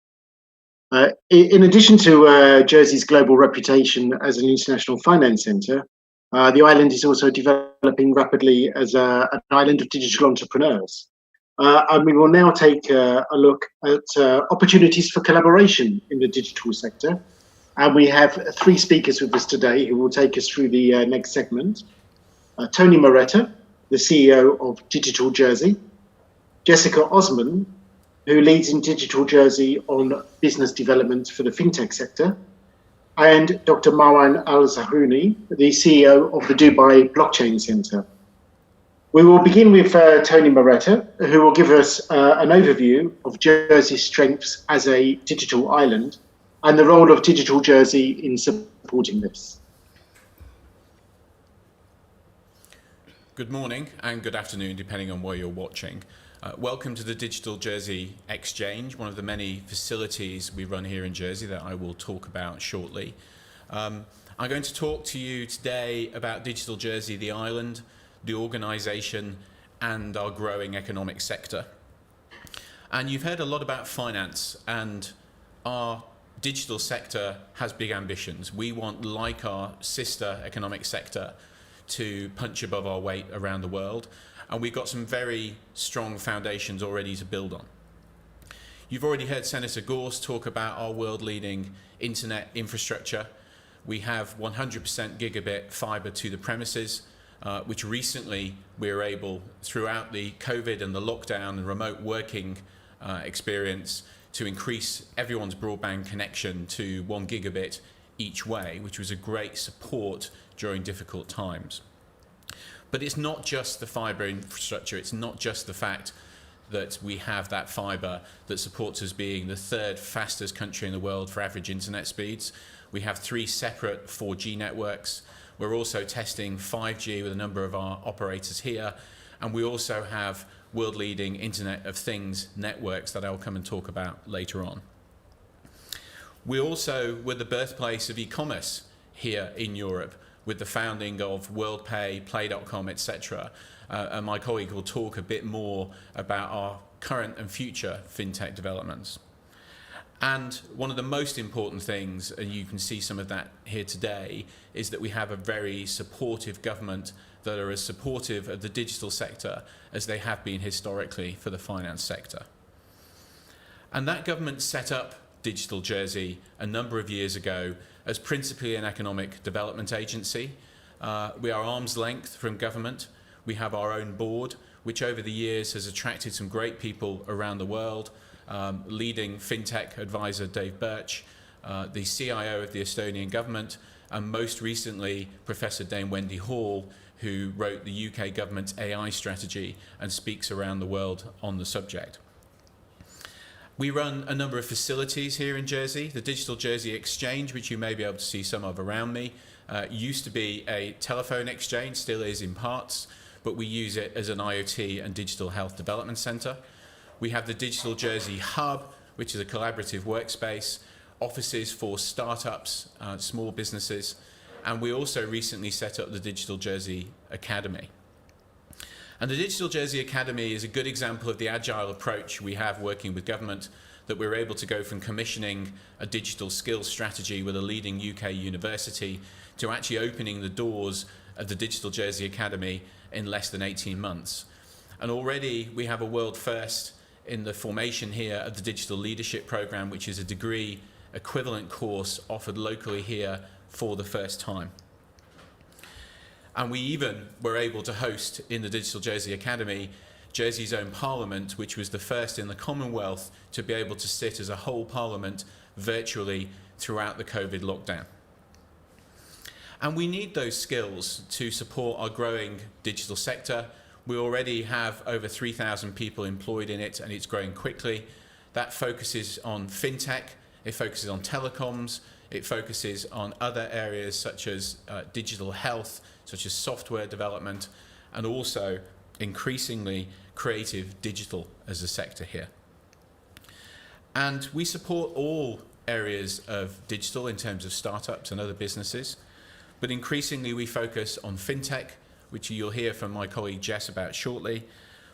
In addition to Jersey's global reputation as an international finance centre, the island is also developing rapidly as an island of digital entrepreneurs. And we will now take a look at opportunities for collaboration in the digital sector. And we have three speakers with us today who will take us through the next segment. Tony Moretta, the CEO of Digital Jersey, Jessica Osman, who leads in Digital Jersey on business development for the fintech sector, and Dr. Marwan Al-Zahrouni, the CEO of the Dubai Blockchain Center. We will begin with Tony Moretta, who will give us an overview of Jersey's strengths as a digital island and the role of Digital Jersey in supporting this. Good morning and good afternoon, depending on where you're watching. Welcome to the Digital Jersey Exchange, one of the many facilities we run here in Jersey that I will talk about shortly. I'm going to talk to you today about Digital Jersey, the island, the organisation, and our growing economic sector. And you've heard a lot about finance, and our digital sector has big ambitions. We want, like our sister economic sector, to punch above our weight around the world. And we've got some very strong foundations already to build on. You've already heard Senator Gorst talk about our world-leading internet infrastructure. We have 100% gigabit fibre to the premises, which recently we were able, throughout the COVID and the lockdown and remote working experience, to increase everyone's broadband connection to 1 gigabit each way, which was a great support during difficult times. But it's not just the fibre infrastructure, it's not just the fact that we have that fibre that supports us being the third fastest country in the world for average internet speeds. We have 3 separate 4G networks. We're also testing 5G with a number of our operators here. And we also have world-leading Internet of Things networks that I'll come and talk about later on. We also were the birthplace of e-commerce here in Europe, with the founding of WorldPay, Play.com, etc. And my colleague will talk a bit more about our current and future fintech developments. And one of the most important things, and you can see some of that here today, is that we have a very supportive government that are as supportive of the digital sector as they have been historically for the finance sector. And that government set up Digital Jersey a number of years ago as principally an economic development agency. We are arm's length from government. We have our own board, which over the years has attracted some great people around the world, leading fintech advisor Dave Birch, the CIO of the Estonian government, and most recently Professor Dame Wendy Hall, who wrote the UK government's AI strategy and speaks around the world on the subject. We run a number of facilities here in Jersey. The Digital Jersey Exchange, which you may be able to see some of around me, used to be a telephone exchange, still is in parts, but we use it as an IoT and digital health development centre. We have the Digital Jersey Hub, which is a collaborative workspace, offices for startups, small businesses, and we also recently set up the Digital Jersey Academy. And the Digital Jersey Academy is a good example of the agile approach we have working with government, that we're able to go from commissioning a digital skills strategy with a leading UK university to actually opening the doors of the Digital Jersey Academy in less than 18 months. And already we have a world first in the formation here of the Digital Leadership Programme, which is a degree equivalent course offered locally here for the first time. And we even were able to host in the Digital Jersey Academy Jersey's own parliament, which was the first in the Commonwealth to be able to sit as a whole parliament virtually throughout the COVID lockdown. And we need those skills to support our growing digital sector. We already have over 3,000 people employed in it, and it's growing quickly. That focuses on fintech, it focuses on telecoms, it focuses on other areas such as digital health, such as software development, and also increasingly creative digital as a sector here. And we support all areas of digital in terms of startups and other businesses. But increasingly we focus on fintech, which you'll hear from my colleague Jess about shortly,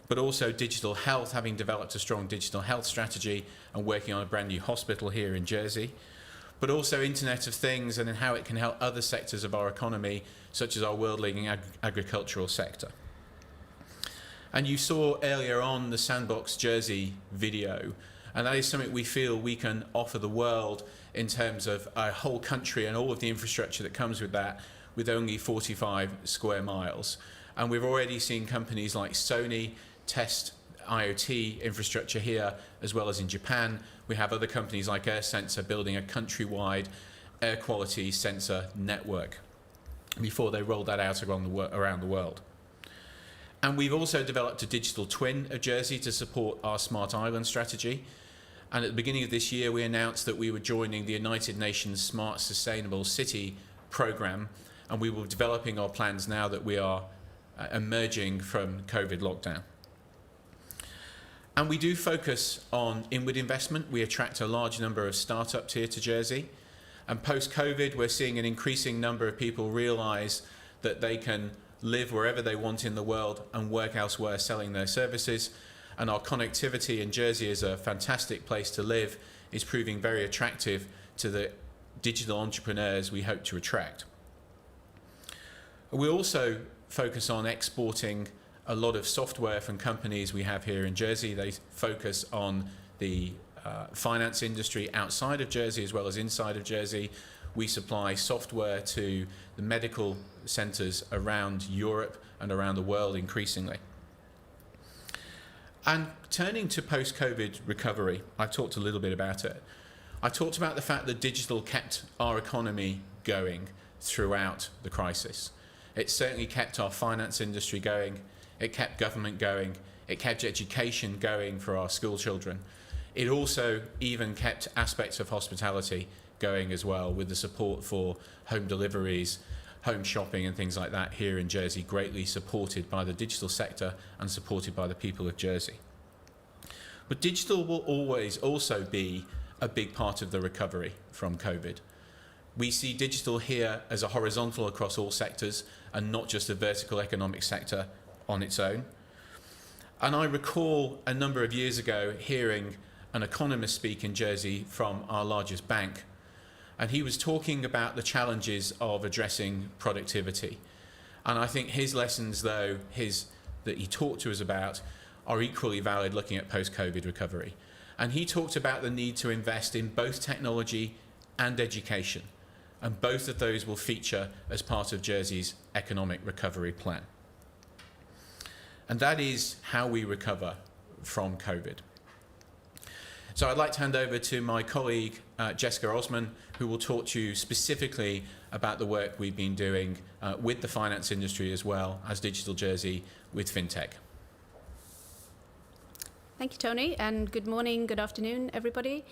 but also digital health, having developed a strong digital health strategy and working on a brand new hospital here in Jersey, but also Internet of Things and how it can help other sectors of our economy, such as our world-leading agricultural sector. And you saw earlier on the Sandbox Jersey video, and that is something we feel we can offer the world in terms of a whole country and all of the infrastructure that comes with that, with only 45 square miles. And we've already seen companies like Sony test IoT infrastructure here, as well as in Japan. We have other companies like Air Sensor building a countrywide air quality sensor network before they roll that out around the world. And we've also developed a digital twin of Jersey to support our Smart Island strategy. And at the beginning of this year, we announced that we were joining the United Nations Smart Sustainable City program, and we were developing our plans now that we are emerging from COVID lockdown. And we do focus on inward investment. We attract a large number of startups here to Jersey. And post-COVID, we're seeing an increasing number of people realize that they can live wherever they want in the world and work elsewhere selling their services. And our connectivity in Jersey is a fantastic place to live, is proving very attractive to the digital entrepreneurs we hope to attract. We also focus on exporting a lot of software from companies we have here in Jersey. They focus on the finance industry outside of Jersey as well as inside of Jersey. We supply software to the medical centres around Europe and around the world increasingly. And turning to post-COVID recovery, I've talked a little bit about it. I talked about the fact that digital kept our economy going throughout the crisis. It certainly kept our finance industry going. It kept government going. It kept education going for our school children. It also even kept aspects of hospitality going as well, with the support for home deliveries, home shopping and things like that here in Jersey, greatly supported by the digital sector and supported by the people of Jersey. But digital will always also be a big part of the recovery from COVID. We see digital here as a horizontal across all sectors and not just a vertical economic sector on its own. And I recall a number of years ago hearing an economist speak in Jersey from our largest bank, and he was talking about the challenges of addressing productivity. And I think his lessons, though, that he talked to us about, are equally valid looking at post-COVID recovery. And he talked about the need to invest in both technology and education, and both of those will feature as part of Jersey's economic recovery plan. And that is how we recover from COVID. So I'd like to hand over to my colleague, Jessica Osman, who will talk to you specifically about the work we've been doing with the finance industry as well as Digital Jersey with Fintech. Thank you, Tony, and good morning, good afternoon, everybody.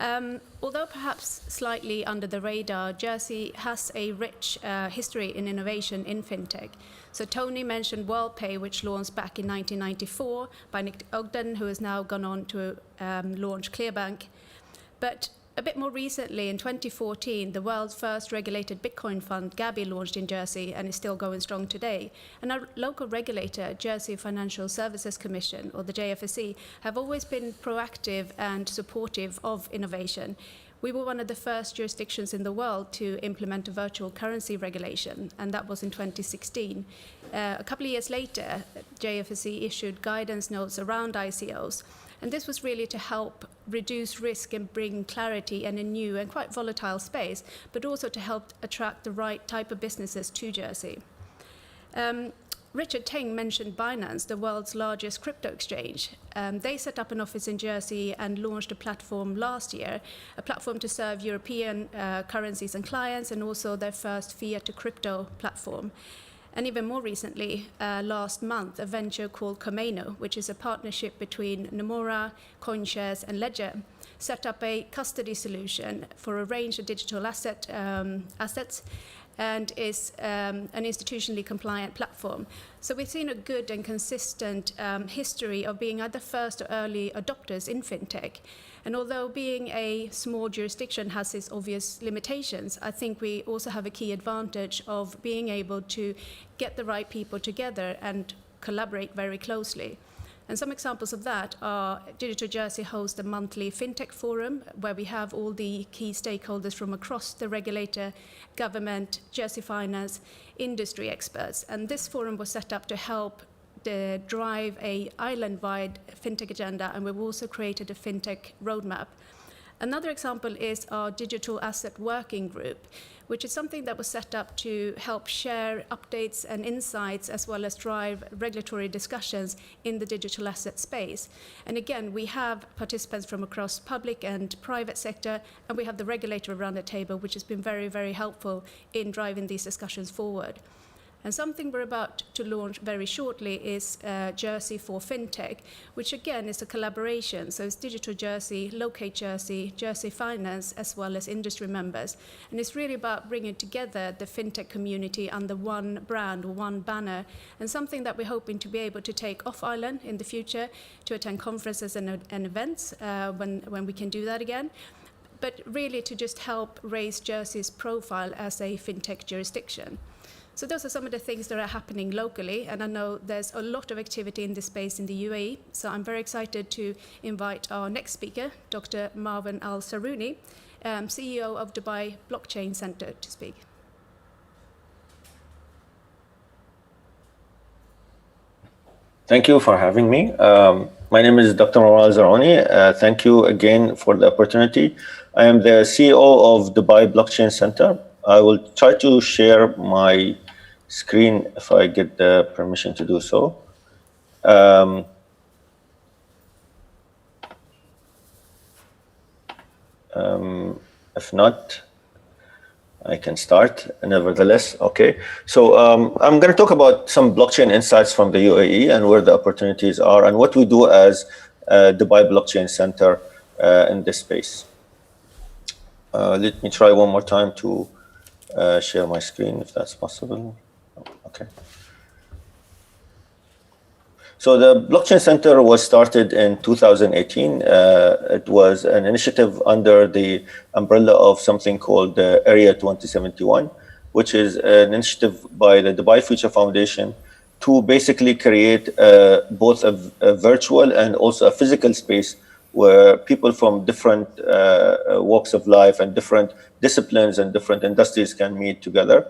Although perhaps slightly under the radar, Jersey has a rich history in innovation in fintech. So Tony mentioned WorldPay, which launched back in 1994 by Nick Ogden, who has now gone on to launch Clearbank. But a bit more recently, in 2014, the world's first regulated Bitcoin fund, Gabi, launched in Jersey and is still going strong today. And our local regulator, Jersey Financial Services Commission, or the JFSC, have always been proactive and supportive of innovation. We were one of the first jurisdictions in the world to implement a virtual currency regulation, and that was in 2016. A couple of years later, JFSC issued guidance notes around ICOs, and this was really to help reduce risk and bring clarity in a new and quite volatile space, but also to help attract the right type of businesses to Jersey. Richard Ting mentioned Binance, the world's largest crypto exchange. They set up an office in Jersey and launched a platform last year, a platform to serve European currencies and clients, and also their first fiat to crypto platform. And even more recently, last month, a venture called Comeno, which is a partnership between Nomura, CoinShares, and Ledger, set up a custody solution for a range of digital assets. and is an institutionally compliant platform. So we've seen a good and consistent history of being either first or early adopters in fintech. And although being a small jurisdiction has its obvious limitations, I think we also have a key advantage of being able to get the right people together and collaborate very closely. And some examples of that are Digital Jersey hosts a monthly fintech forum where we have all the key stakeholders from across the regulator, government, Jersey finance, industry experts. And this forum was set up to help drive a island-wide fintech agenda, and we've also created a fintech roadmap. Another example is our digital asset working group, which is something that was set up to help share updates and insights as well as drive regulatory discussions in the digital asset space. And again, we have participants from across public and private sector, and we have the regulator around the table, which has been very, very helpful in driving these discussions forward. And something we're about to launch very shortly is Jersey for Fintech, which again is a collaboration. So it's Digital Jersey, Locate Jersey, Jersey Finance, as well as industry members. And it's really about bringing together the fintech community under one brand, one banner, and something that we're hoping to be able to take off island in the future to attend conferences and events when we can do that again. But really to just help raise Jersey's profile as a fintech jurisdiction. So those are some of the things that are happening locally, and I know there's a lot of activity in this space in the UAE, so I'm very excited to invite our next speaker, Dr. Marwan Al-Sarouni, CEO of Dubai Blockchain Center, to speak. Thank you for having me. My name is Dr. Marwan Al-Sarouni. Thank you again for the opportunity. I am the CEO of Dubai Blockchain Center. I will try to share my screen if I get the permission to do so. If not, I can start nevertheless. Okay, so I'm going to talk about some blockchain insights from the UAE and where the opportunities are and what we do as Dubai Blockchain Center in this space. Let me try one more time to share my screen if that's possible. Okay. So the Blockchain Center was started in 2018. It was an initiative under the umbrella of something called Area 2071, which is an initiative by the Dubai Future Foundation to basically create both a virtual and also a physical space where people from different walks of life and different disciplines and different industries can meet together,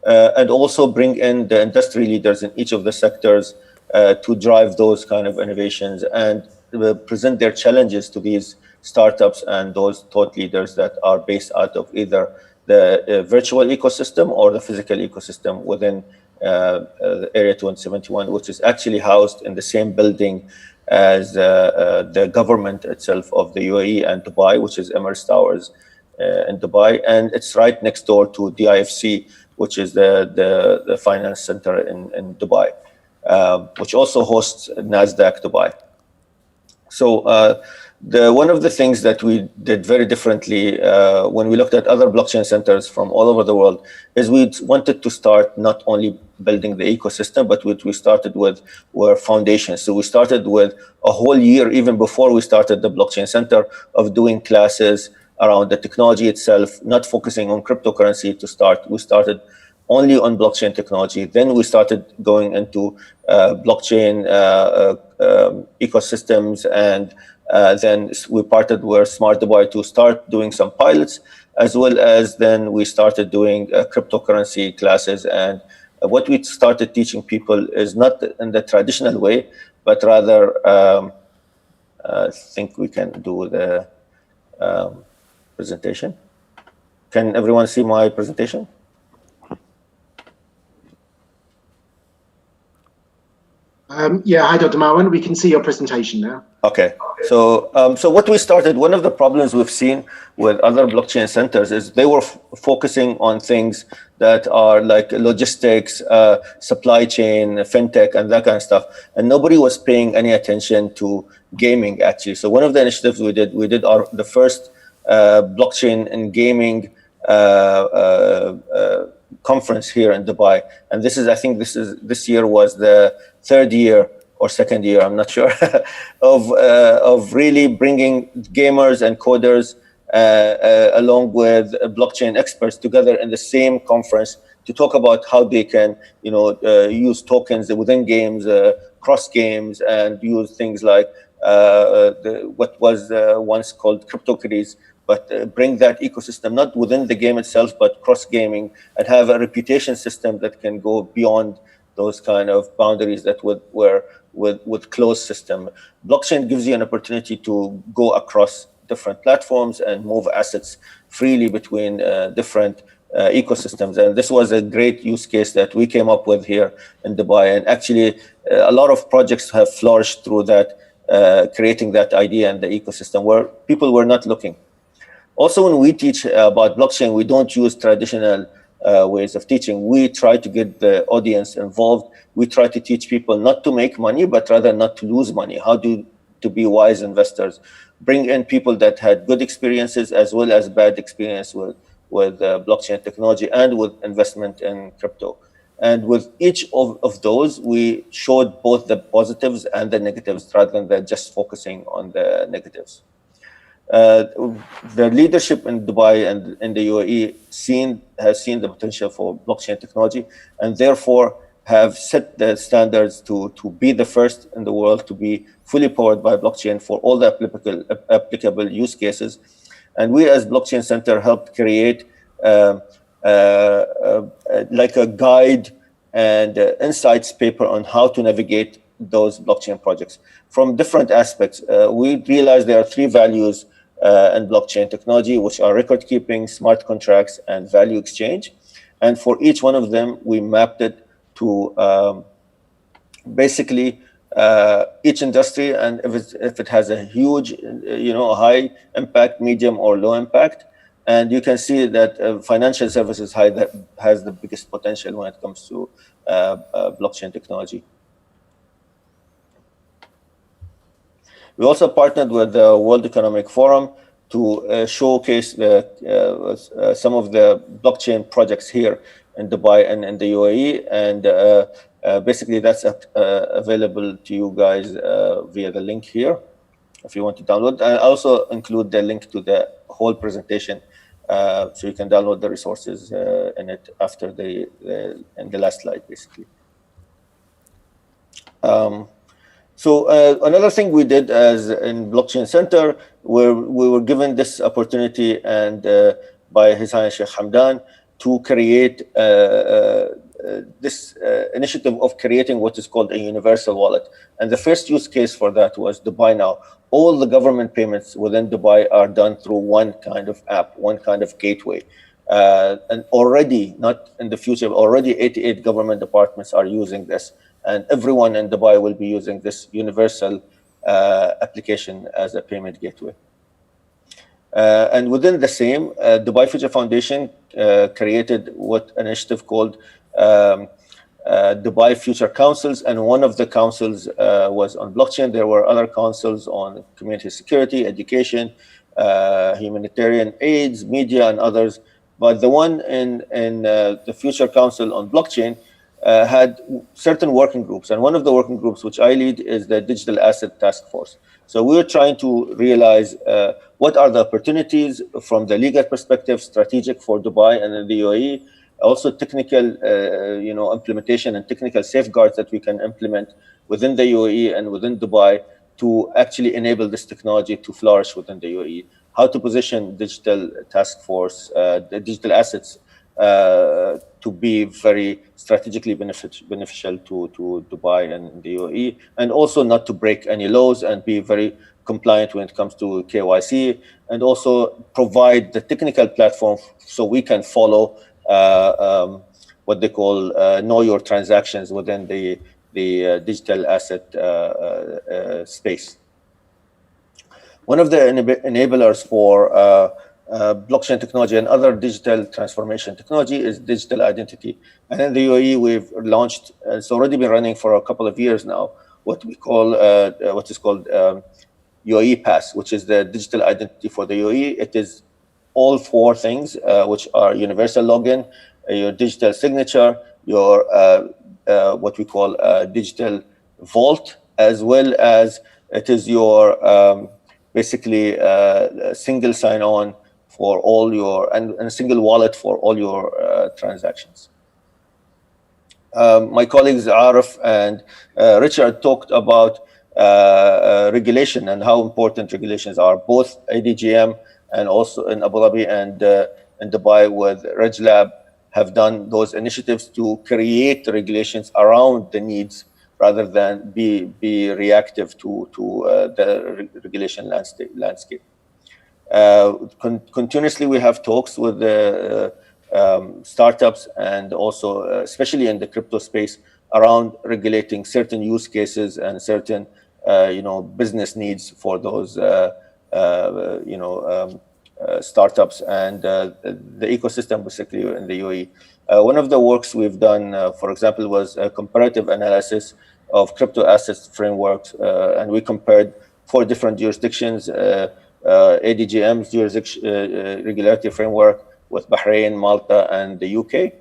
and also bring in the industry leaders in each of the sectors to drive those kind of innovations and present their challenges to these startups and those thought leaders that are based out of either the virtual ecosystem or the physical ecosystem within the Area 271, which is actually housed in the same building as the government itself of the UAE and Dubai, which is Emirates Towers in Dubai. And it's right next door to DIFC, which is the finance center in Dubai, which also hosts NASDAQ Dubai. So one of the things that we did very differently when we looked at other blockchain centers from all over the world is we wanted to start not only building the ecosystem, but what we started with were foundations. So we started with a whole year, even before we started the blockchain center, of doing classes around the technology itself, not focusing on cryptocurrency to start. We started only on blockchain technology. Then we started going into blockchain ecosystems, and then we partnered with Smart Dubai to start doing some pilots, as well as then we started doing cryptocurrency classes. And what we started teaching people is not in the traditional way, but rather, I think we can do the presentation. Can everyone see my presentation? Yeah, hi, Dr. Marwan. We can see your presentation now. Okay, so what we started, one of the problems we've seen with other blockchain centers is they were focusing on things that are like logistics, supply chain, fintech, and that kind of stuff, and nobody was paying any attention to gaming actually. So one of the initiatives we did the first blockchain and gaming conference here in Dubai. And I think this year was the third year or second year, I'm not sure, of really bringing gamers and coders along with blockchain experts together in the same conference to talk about how they can, use tokens within games, cross games, and use things like what was once called cryptocurrencies, but bring that ecosystem not within the game itself, but cross gaming, and have a reputation system that can go beyond those kind of boundaries that were with closed system. Blockchain gives you an opportunity to go across different platforms and move assets freely between different ecosystems. And this was a great use case that we came up with here in Dubai. And actually, a lot of projects have flourished through that, creating that idea in the ecosystem where people were not looking. Also, when we teach about blockchain, we don't use traditional ways of teaching. We try to get the audience involved. We try to teach people not to make money, but rather not to lose money. How to be wise investors. Bring in people that had good experiences as well as bad experience with blockchain technology and with investment in crypto. And with each of those, we showed both the positives and the negatives rather than just focusing on the negatives. The leadership in Dubai and in the UAE has seen the potential for blockchain technology, and therefore have set the standards to be the first in the world to be fully powered by blockchain for all the applicable use cases. And we as Blockchain Center helped create like a guide and insights paper on how to navigate those blockchain projects from different aspects. We realized there are three values in blockchain technology, which are record keeping, smart contracts, and value exchange. And for each one of them, we mapped it to basically each industry, and if it has a huge, high impact, medium, or low impact. And you can see that financial services has the biggest potential when it comes to blockchain technology. We also partnered with the World Economic Forum to showcase some of the blockchain projects here in Dubai and in the UAE. And basically that's available to you guys via the link here, if you want to download. I also include the link to the whole presentation, so you can download the resources in it after in the last slide, basically. So another thing we did as in Blockchain Center, where we were given this opportunity and by His Highness Sheikh Hamdan to create this initiative of creating what is called a universal wallet. And the first use case for that was Dubai Now. All the government payments within Dubai are done through one kind of app, one kind of gateway. And already, not in the future, already 88 government departments are using this. And everyone in Dubai will be using this universal application as a payment gateway. And within the same, Dubai Future Foundation created what an initiative called Dubai Future Councils, and one of the councils was on blockchain. There were other councils on community security, education, humanitarian aids, media, and others. But the one in the Future Council on blockchain had certain working groups, and one of the working groups which I lead is the Digital Asset Task Force. So we're trying to realize what are the opportunities from the legal perspective, strategic for Dubai and in the UAE, also technical, implementation and technical safeguards that we can implement within the UAE and within Dubai to actually enable this technology to flourish within the UAE. How to position digital task force, the digital assets to be very strategically beneficial to Dubai and the UAE, and also not to break any laws and be very compliant when it comes to KYC, and also provide the technical platform so we can follow what they call know your transactions within the digital asset space. One of the enablers for blockchain technology and other digital transformation technology is digital identity. And in the UAE, we've launched, it's already been running for a couple of years now, what we call, what is called UAE Pass, which is the digital identity for the UAE. It is all four things, which are universal login, your digital signature, your what we call digital vault, as well as it is your basically single sign-on for all your, and a single wallet for all your transactions. My colleagues Arif and Richard talked about regulation and how important regulations are, both ADGM and also in Abu Dhabi and in Dubai with RegLab have done those initiatives to create regulations around the needs rather than be reactive to the regulation landscape. Continuously, we have talks with the startups and also, especially in the crypto space, around regulating certain use cases and certain, business needs for those, startups and the ecosystem basically in the UAE. One of the works we've done, for example, was a comparative analysis of crypto assets frameworks, and we compared 4 different jurisdictions, ADGM's jurisdiction regulatory framework with Bahrain, Malta, and the UK.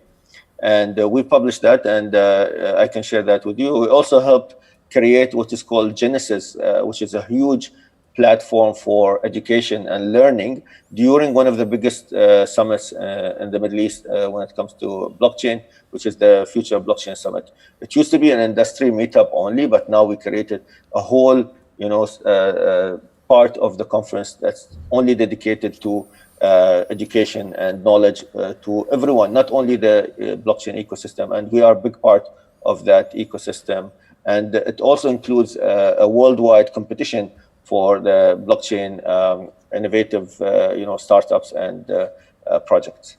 And we published that, and I can share that with you. We also helped create what is called Genesis, which is a huge platform for education and learning during one of the biggest summits in the Middle East when it comes to blockchain, which is the Future Blockchain Summit. It used to be an industry meetup only, but now we created a whole, part of the conference that's only dedicated to education and knowledge to everyone, not only the blockchain ecosystem. And we are a big part of that ecosystem. And it also includes a worldwide competition for the blockchain innovative, startups and projects.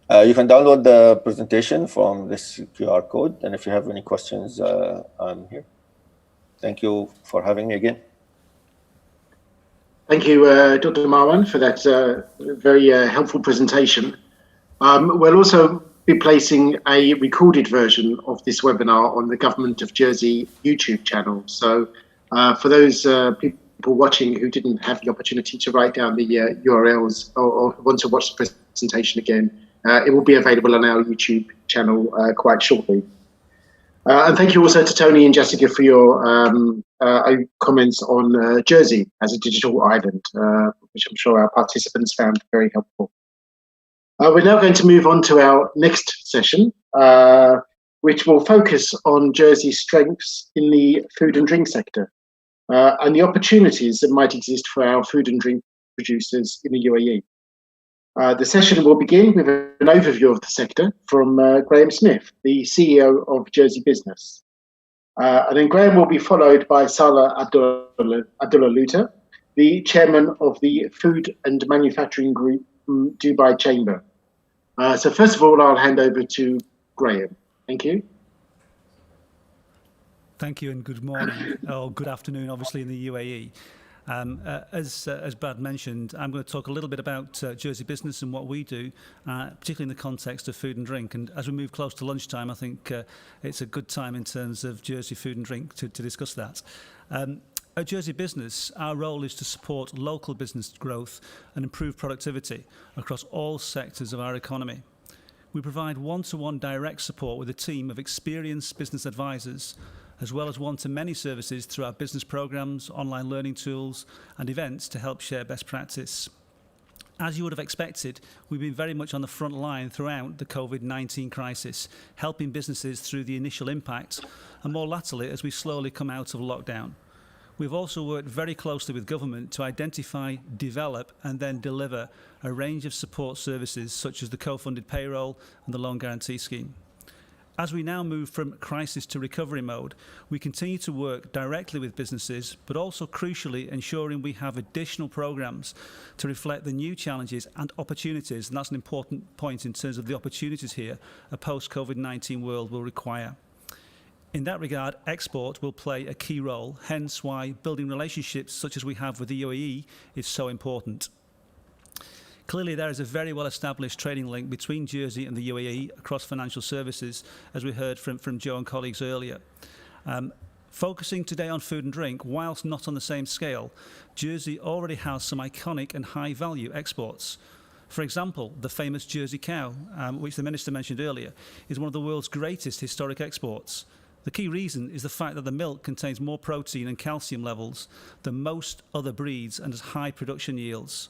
You can download the presentation from this QR code. And if you have any questions, I'm here. Thank you for having me again. Thank you, Dr. Marwan, for that very helpful presentation. We'll also be placing a recorded version of this webinar on the Government of Jersey YouTube channel. So for those people watching who didn't have the opportunity to write down the URLs or want to watch the presentation again, it will be available on our YouTube channel quite shortly. And thank you also to Tony and Jessica for your comments on Jersey as a digital island, which I'm sure our participants found very helpful. We're now going to move on to our next session, which will focus on Jersey's strengths in the food and drink sector and the opportunities that might exist for our food and drink producers in the UAE. The session will begin with an overview of the sector from Graham Smith, the CEO of Jersey Business. And then Graham will be followed by Salah Abdullah, the chairman of the Food and Manufacturing Group Dubai Chamber. So first of all, I'll hand over to Graham. Thank you. Thank you and good morning, or good afternoon, obviously in the UAE. As Brad mentioned, I'm going to talk a little bit about Jersey Business and what we do, particularly in the context of food and drink. And as we move close to lunchtime, I think it's a good time in terms of Jersey food and drink to discuss that. At Jersey Business, our role is to support local business growth and improve productivity across all sectors of our economy. We provide one-to-one direct support with a team of experienced business advisors, as well as one-to-many services through our business programs, online learning tools, and events to help share best practice. As you would have expected, we've been very much on the front line throughout the COVID-19 crisis, helping businesses through the initial impact, and more latterly as we slowly come out of lockdown. We've also worked very closely with government to identify, develop, and then deliver a range of support services such as the co-funded payroll and the loan guarantee scheme. As we now move from crisis to recovery mode, we continue to work directly with businesses, but also crucially ensuring we have additional programs to reflect the new challenges and opportunities, and that's an important point in terms of the opportunities here a post-COVID-19 world will require. In that regard, export will play a key role, hence why building relationships such as we have with the UAE is so important. Clearly, there is a very well-established trading link between Jersey and the UAE across financial services, as we heard from Joe and colleagues earlier. Focusing today on food and drink, whilst not on the same scale, Jersey already has some iconic and high-value exports. For example, the famous Jersey cow, which the Minister mentioned earlier, is one of the world's greatest historic exports. The key reason is the fact that the milk contains more protein and calcium levels than most other breeds and has high production yields.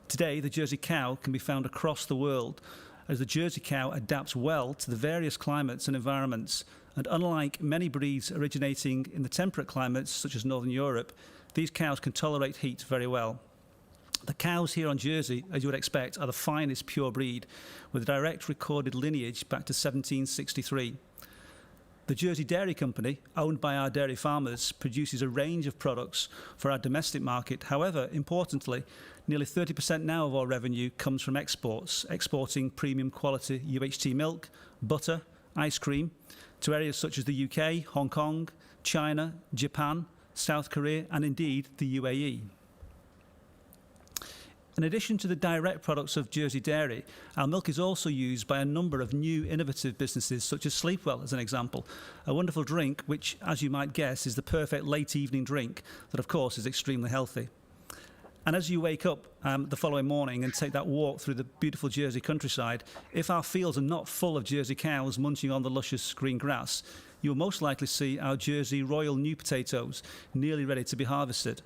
Today, the Jersey cow can be found across the world, as the Jersey cow adapts well to the various climates and environments, and unlike many breeds originating in the temperate climates such as Northern Europe, these cows can tolerate heat very well. The cows here on Jersey, as you would expect, are the finest pure breed, with a direct recorded lineage back to 1763. The Jersey Dairy Company, owned by our dairy farmers, produces a range of products for our domestic market. However, importantly, nearly 30% now of our revenue comes from exports, exporting premium quality UHT milk, butter, ice cream to areas such as the UK, Hong Kong, China, Japan, South Korea, and indeed the UAE. In addition to the direct products of Jersey Dairy, our milk is also used by a number of new innovative businesses, such as Sleepwell, as an example, a wonderful drink which, as you might guess, is the perfect late evening drink that, of course, is extremely healthy. And as you wake up the following morning and take that walk through the beautiful Jersey countryside, if our fields are not full of Jersey cows munching on the luscious green grass, you will most likely see our Jersey Royal new potatoes nearly ready to be harvested.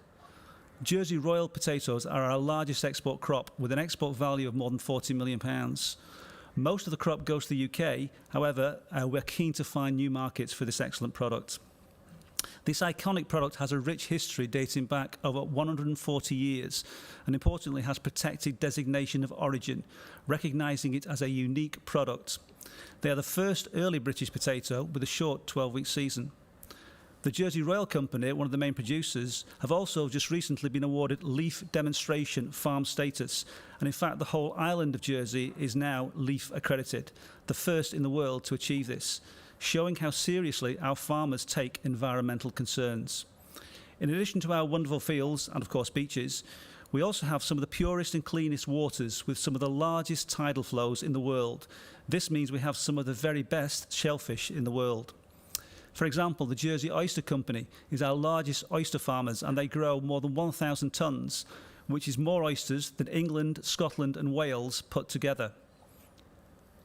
Jersey Royal potatoes are our largest export crop, with an export value of more than £40 million. Most of the crop goes to the UK, however, we're keen to find new markets for this excellent product. This iconic product has a rich history dating back over 140 years and importantly has protected designation of origin, recognising it as a unique product. They are the first early British potato with a short 12-week season. The Jersey Royal Company, one of the main producers, have also just recently been awarded Leaf Demonstration Farm status, and in fact the whole island of Jersey is now Leaf accredited, the first in the world to achieve this, showing how seriously our farmers take environmental concerns. In addition to our wonderful fields and of course beaches, we also have some of the purest and cleanest waters with some of the largest tidal flows in the world. This means we have some of the very best shellfish in the world. For example, the Jersey Oyster Company is our largest oyster farmers, and they grow more than 1,000 tonnes, which is more oysters than England, Scotland and Wales put together.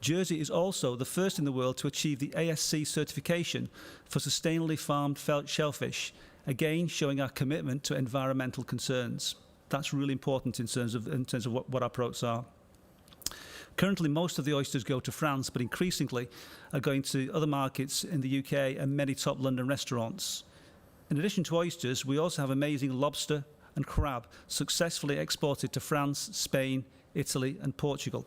Jersey is also the first in the world to achieve the ASC certification for sustainably farmed shellfish, again showing our commitment to environmental concerns. That's really important in terms of what our products are. Currently, most of the oysters go to France, but increasingly are going to other markets in the UK and many top London restaurants. In addition to oysters, we also have amazing lobster and crab successfully exported to France, Spain, Italy and Portugal.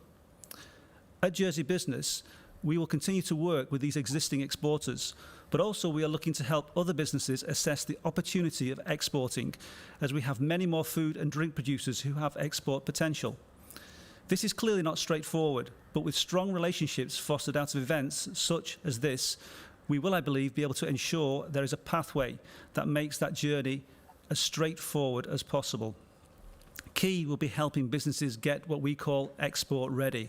At Jersey Business, we will continue to work with these existing exporters, but also we are looking to help other businesses assess the opportunity of exporting, as we have many more food and drink producers who have export potential. This is clearly not straightforward, but with strong relationships fostered out of events such as this, we will, I believe, be able to ensure there is a pathway that makes that journey as straightforward as possible. Key will be helping businesses get what we call export ready.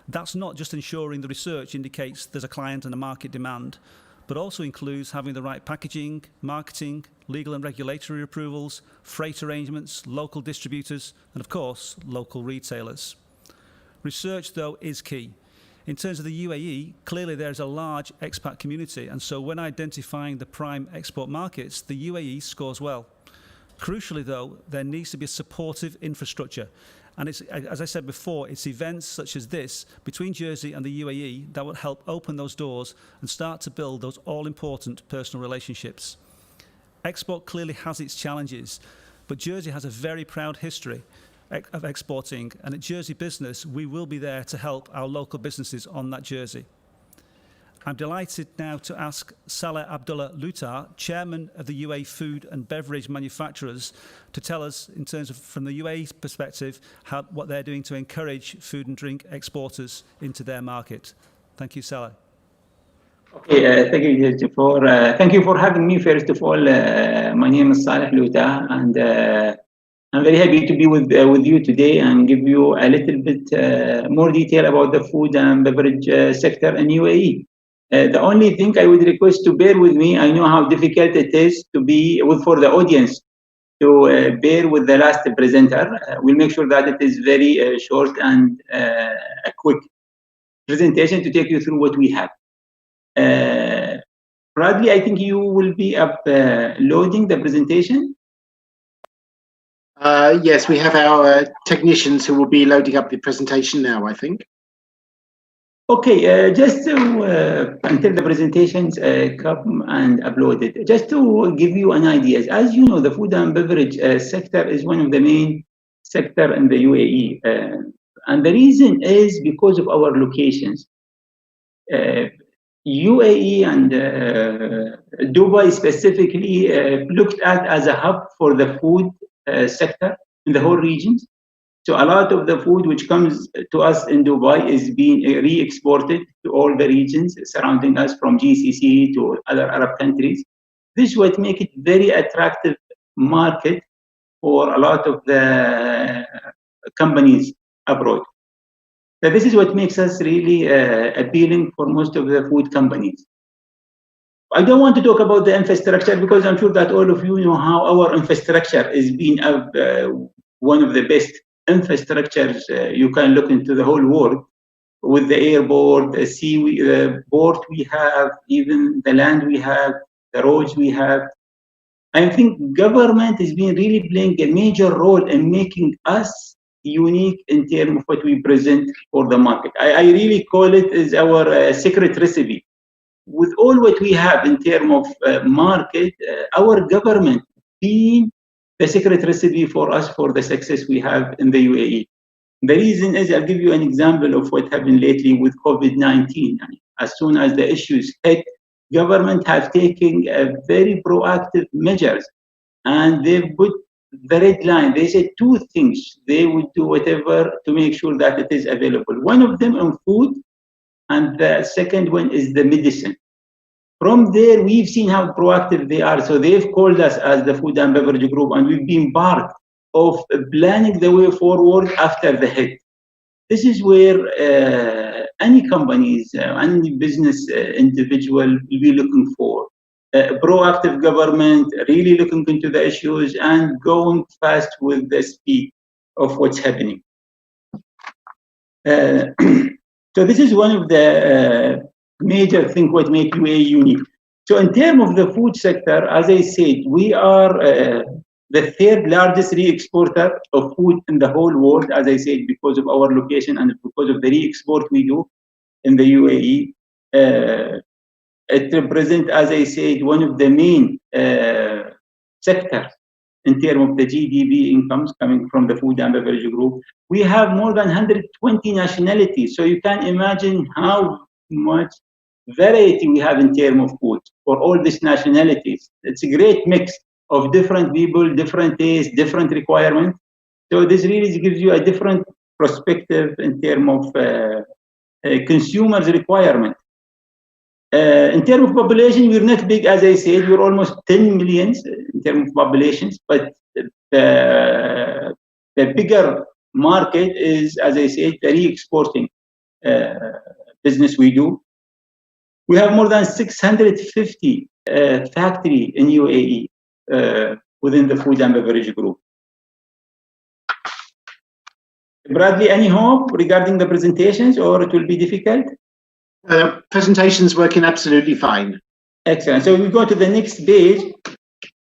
That's not just ensuring the research indicates there's a client and a market demand, but also includes having the right packaging, marketing, legal and regulatory approvals, freight arrangements, local distributors, and of course, local retailers. Research, though, is key. In terms of the UAE, clearly there is a large expat community, and so when identifying the prime export markets, the UAE scores well. Crucially, though, there needs to be a supportive infrastructure. And it's, as I said before, it's events such as this between Jersey and the UAE that will help open those doors and start to build those all-important personal relationships. Export clearly has its challenges, but Jersey has a very proud history of exporting, and at Jersey Business, we will be there to help our local businesses on that Jersey. I'm delighted now to ask Saleh Abdullah Lutar, Chairman of the UAE Food and Beverage Manufacturers, to tell us, in terms of from the UAE's perspective, what they're doing to encourage food and drink exporters into their market. Thank you, Saleh. Okay, thank you for having me. First of all, my name is Saleh Lutar, and I'm very happy to be with you today and give you a little bit more detail about the food and beverage sector in UAE. The only thing I would request to bear with me, I know how difficult it is to be for the audience to bear with the last presenter. We'll make sure that it is very short and a quick presentation to take you through what we have. Bradley, I think you will be uploading the presentation. Yes, we have our technicians who will be loading up the presentation now, I think. Okay, just to, until the presentations come and uploaded, just to give you an idea, as you know, the food and beverage sector is one of the main sector in the UAE. And the reason is because of our locations. UAE and Dubai specifically looked at as a hub for the food sector in the whole regions. So a lot of the food which comes to us in Dubai is being re-exported to all the regions surrounding us, from GCC to other Arab countries. This is what makes it very attractive market for a lot of the companies abroad. So this is what makes us really appealing for most of the food companies. I don't want to talk about the infrastructure because I'm sure that all of you know how our infrastructure is being one of the best infrastructures you can look into the whole world, with the airport, the sea, the port we have, even the land we have, the roads we have. I think government is being really playing a major role in making us unique in terms of what we present for the market. I really call it as our secret recipe. With all what we have in terms of market, our government being the secret recipe for us for the success we have in the UAE. The reason is, I'll give you an example of what happened lately with COVID-19. As soon as the issues hit, government have taken very proactive measures, and they've put the red line. They said two things. They would do whatever to make sure that it is available. One of them on food, and the second one is the medicine. From there, we've seen how proactive they are. So they've called us as the Food and Beverage Group, and we've been part of planning the way forward after the hit. This is where any companies, any business individual will be looking for. Proactive government, really looking into the issues and going fast with the speed of what's happening. So this is one of the major things what make UAE unique. So in terms of the food sector, as I said, we are the third largest re-exporter of food in the whole world, as I said, because of our location and because of the re-export we do in the UAE. It represents, as I said, one of the main sectors in terms of the GDP incomes coming from the food and beverage group. We have more than 120 nationalities, so you can imagine how much variety we have in terms of food for all these nationalities. It's a great mix of different people, different tastes, different requirements. So this really gives you a different perspective in terms of consumers' requirement. In terms of population, we're not big, as I said, we're almost 10 million in terms of populations, but the bigger market is, as I said, the re-exporting business we do. We have more than 650 factories in UAE within the food and beverage group. Bradley, any hope regarding the presentations, or it will be difficult? Presentation's working absolutely fine. Excellent. So we go to the next page,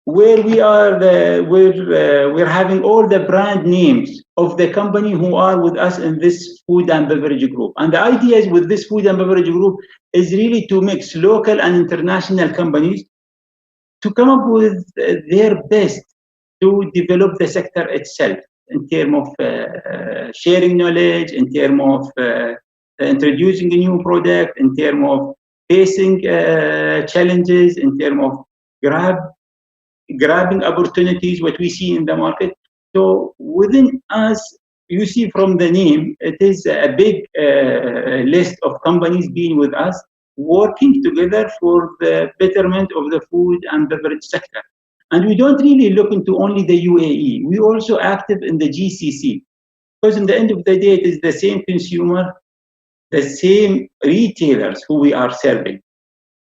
where we are. We're having all the brand names of the company who are with us in this food and beverage group. And the idea is with this food and beverage group is really to mix local and international companies to come up with their best to develop the sector itself in terms of sharing knowledge, in terms of introducing a new product, in terms of facing challenges, in terms of grabbing opportunities, what we see in the market. So within us, you see from the name, it is a big list of companies being with us, working together for the betterment of the food and beverage sector. And we don't really look into only the UAE. We also active in the GCC, because in the end of the day, it is the same consumer, the same retailers who we are serving.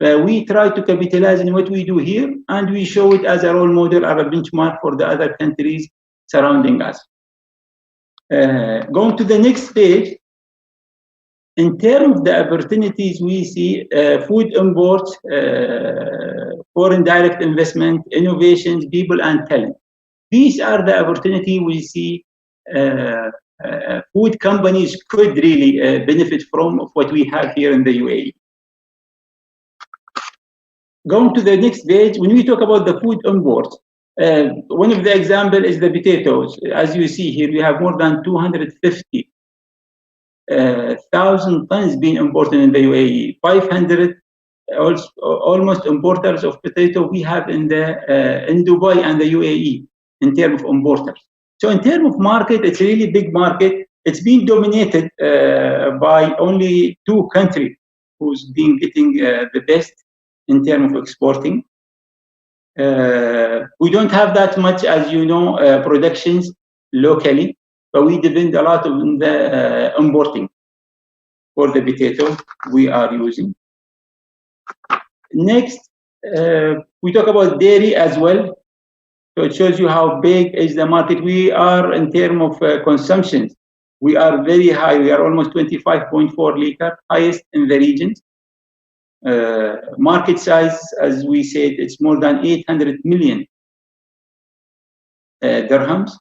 We try to capitalize on what we do here, and we show it as a role model or a benchmark for the other countries surrounding us. Going to the next page, in terms of the opportunities we see, food imports, foreign direct investment, innovations, people and talent. These are the opportunity we see food companies could really benefit from of what we have here in the UAE. Going to the next page, when we talk about the food imports, one of the examples is the potatoes. As you see here, we have more than 250,000 tons being imported in the UAE. 500 almost importers of potato we have in Dubai and the UAE in terms of importers. So in terms of market, it's a really big market. It's been dominated by only 2 countries who's been getting the best in terms of exporting. We don't have that much, as you know, productions locally, but we depend a lot on the importing for the potato we are using. Next, we talk about dairy as well. So it shows you how big is the market. We are, in terms of consumption, we are very high. We are almost 25.4 liters, highest in the region. Market size, as we said, it's more than 800 million dirhams.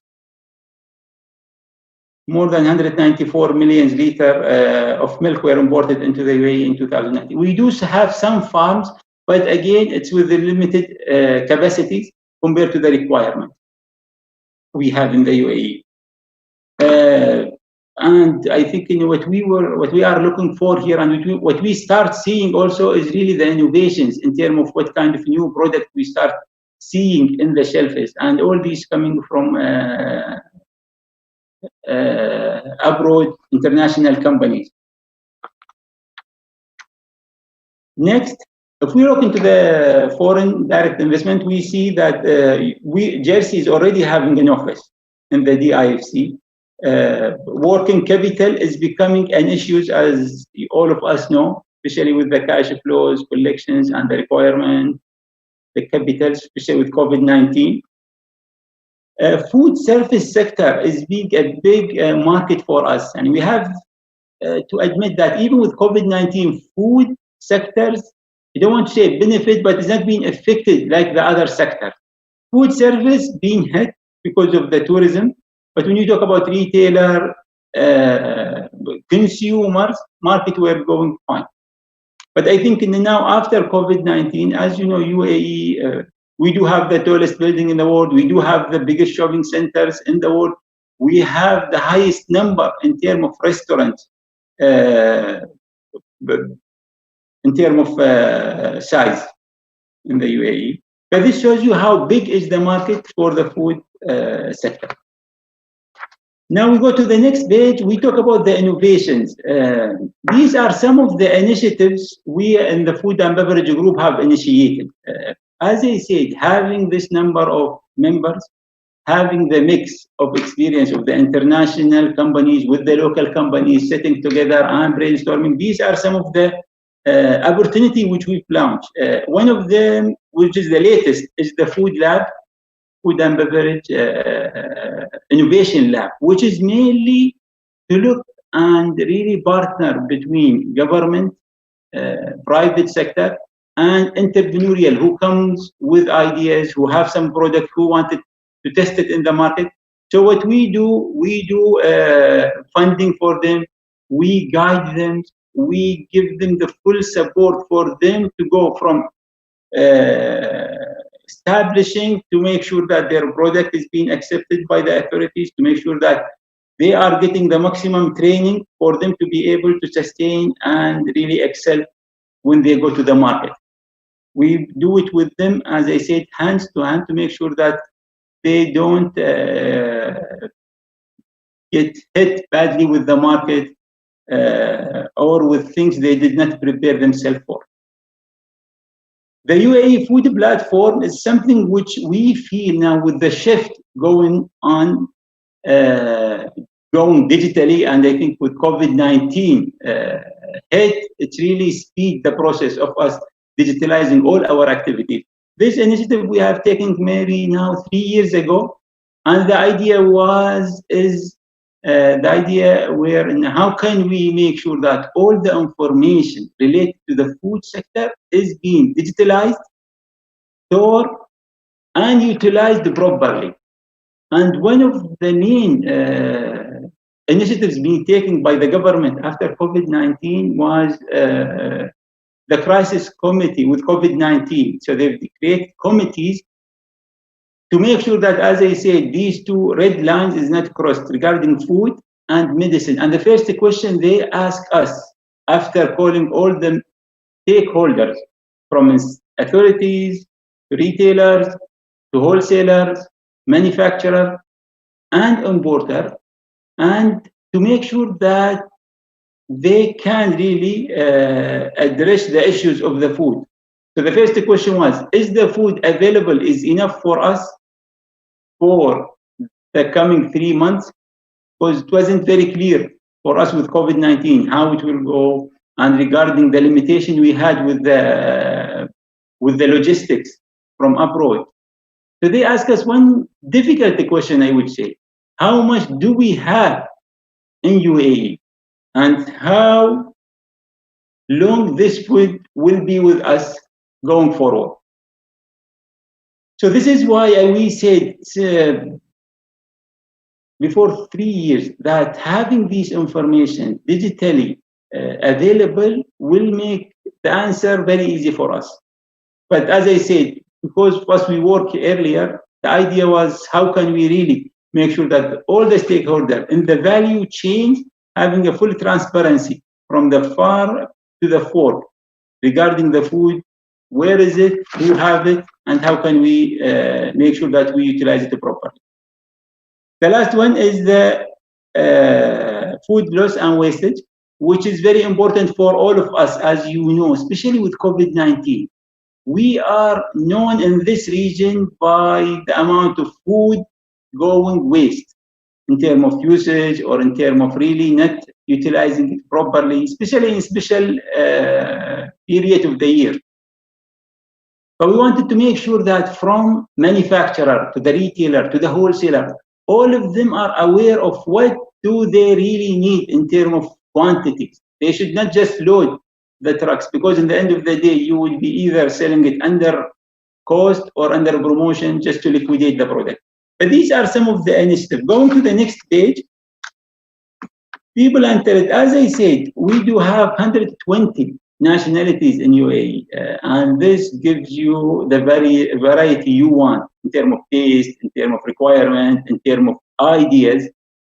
More than 194 million liters of milk were imported into the UAE in 2019. We do have some farms, but again, it's with the limited capacities compared to the requirement we have in the UAE. And I think what we are looking for here, and what we start seeing also is really the innovations in terms of what kind of new product we start seeing in the shelves, and all these coming from abroad international companies. Next, if we look into the foreign direct investment, we see that Jersey is already having an office in the DIFC. Working capital is becoming an issue, as all of us know, especially with the cash flows, collections, and the requirement, the capital, especially with COVID-19. Food service sector is being a big market for us, and we have to admit that even with COVID-19, food sectors, I don't want to say benefit, but it's not being affected like the other sector. Food service being hit because of the tourism, but when you talk about retailer, consumers, market were going fine. But I think now after COVID-19, as you know, UAE, we do have the tallest building in the world. We do have the biggest shopping centers in the world. We have the highest number in terms of restaurants, in terms of size in the UAE. But this shows you how big is the market for the food sector. Now we go to the next page. We talk about the innovations. These are some of the initiatives we in the Food and Beverage Group have initiated. As I said, having this number of members, having the mix of experience of the international companies with the local companies sitting together and brainstorming, these are some of the opportunity which we've launched. One of them, which is the latest, is the Food Lab, Food and Beverage Innovation Lab, which is mainly to look and really partner between government, private sector, and entrepreneurial who comes with ideas, who have some product, who wanted to test it in the market. So what we do funding for them, we guide them, we give them the full support for them to go from establishing to make sure that their product is being accepted by the authorities, to make sure that they are getting the maximum training for them to be able to sustain and really excel when they go to the market. We do it with them, as I said, hands to hand, to make sure that they don't get hit badly with the market or with things they did not prepare themselves for. The UAE food platform is something which we feel now with the shift going on, going digitally, and I think with COVID-19 it really speed the process of us digitalizing all our activities. This initiative we have taken maybe now 3 years ago, and the idea is the idea where how can we make sure that all the information related to the food sector is being digitalized, stored, and utilized properly. And one of the main initiatives being taken by the government after COVID-19 was the crisis committee with COVID-19. So they've created committees to make sure that, as I said, these two red lines is not crossed regarding food and medicine. And the first question they ask us after calling all the stakeholders, from authorities to retailers to wholesalers, manufacturers, and importer, and to make sure that they can really address the issues of the food. So the first question was, is the food available is enough for us for the coming 3 months? Because it wasn't very clear for us with COVID-19 how it will go, and regarding the limitation we had with the logistics from abroad. So they asked us one difficult question, I would say. How much do we have in UAE? And how long this food will be with us going forward? So this is why we said before 3 years that having this information digitally available will make the answer very easy for us. But as I said, because once we worked earlier, the idea was how can we really make sure that all the stakeholders in the value chain having a full transparency from the farm to the fork regarding the food, where is it, who have it, and how can we make sure that we utilize it properly. The last one is the food loss and wastage, which is very important for all of us, as you know, especially with COVID-19. We are known in this region by the amount of food going waste in terms of usage or in terms of really not utilizing it properly, especially in special period of the year. But we wanted to make sure that from manufacturer to the retailer to the wholesaler, all of them are aware of what do they really need in terms of quantities. They should not just load the trucks, because in the end of the day, you will be either selling it under cost or under promotion just to liquidate the product. But these are some of the initiatives. Going to the next page, people enter it. As I said, we do have 120 nationalities in UAE, and this gives you the very variety you want in terms of taste, in terms of requirement, in terms of ideas.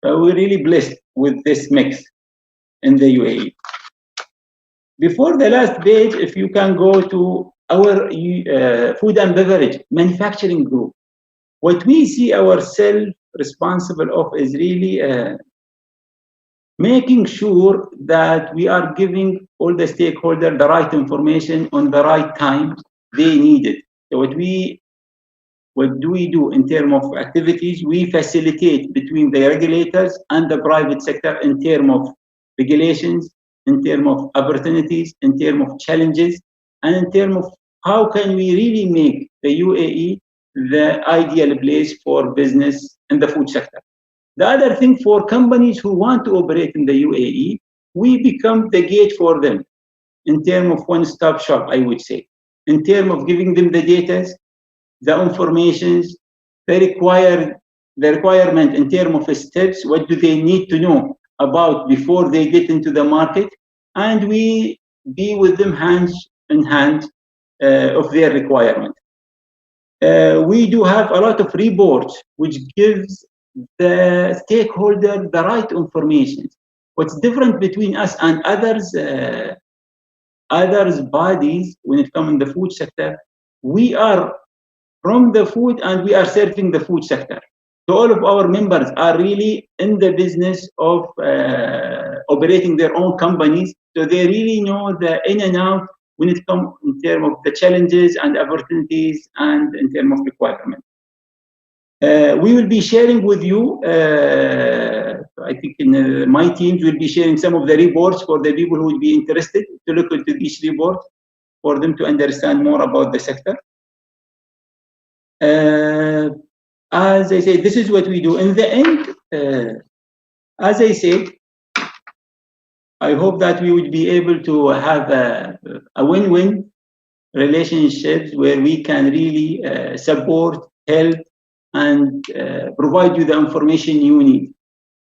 We're really blessed with this mix in the UAE. Before the last page, if you can go to our food and beverage manufacturing group, what we see ourselves responsible of is really making sure that we are giving all the stakeholders the right information on the right time they need it. So what do we do in terms of activities? We facilitate between the regulators and the private sector in terms of regulations, in terms of opportunities, in terms of challenges, and in terms of how can we really make the UAE the ideal place for business in the food sector. The other thing, for companies who want to operate in the UAE, we become the gate for them in terms of one-stop shop, I would say, in terms of giving them the data, the informations, the requirement in terms of steps, what do they need to know about before they get into the market, and we be with them hand in hand of their requirement. We do have a lot of reports which gives the stakeholder the right information. What's different between us and others bodies when it comes in the food sector, we are from the food and we are serving the food sector. So all of our members are really in the business of operating their own companies. So they really know the in and out when it comes in terms of the challenges and opportunities and in terms of requirements. We will be sharing with you, I think in my teams will be sharing some of the reports for the people who will be interested to look into these reports. for them to understand more about the sector. As I said, this is what we do. In the end, as I said, I hope that we would be able to have a win-win relationships where we can really support, help, and provide you the information you need.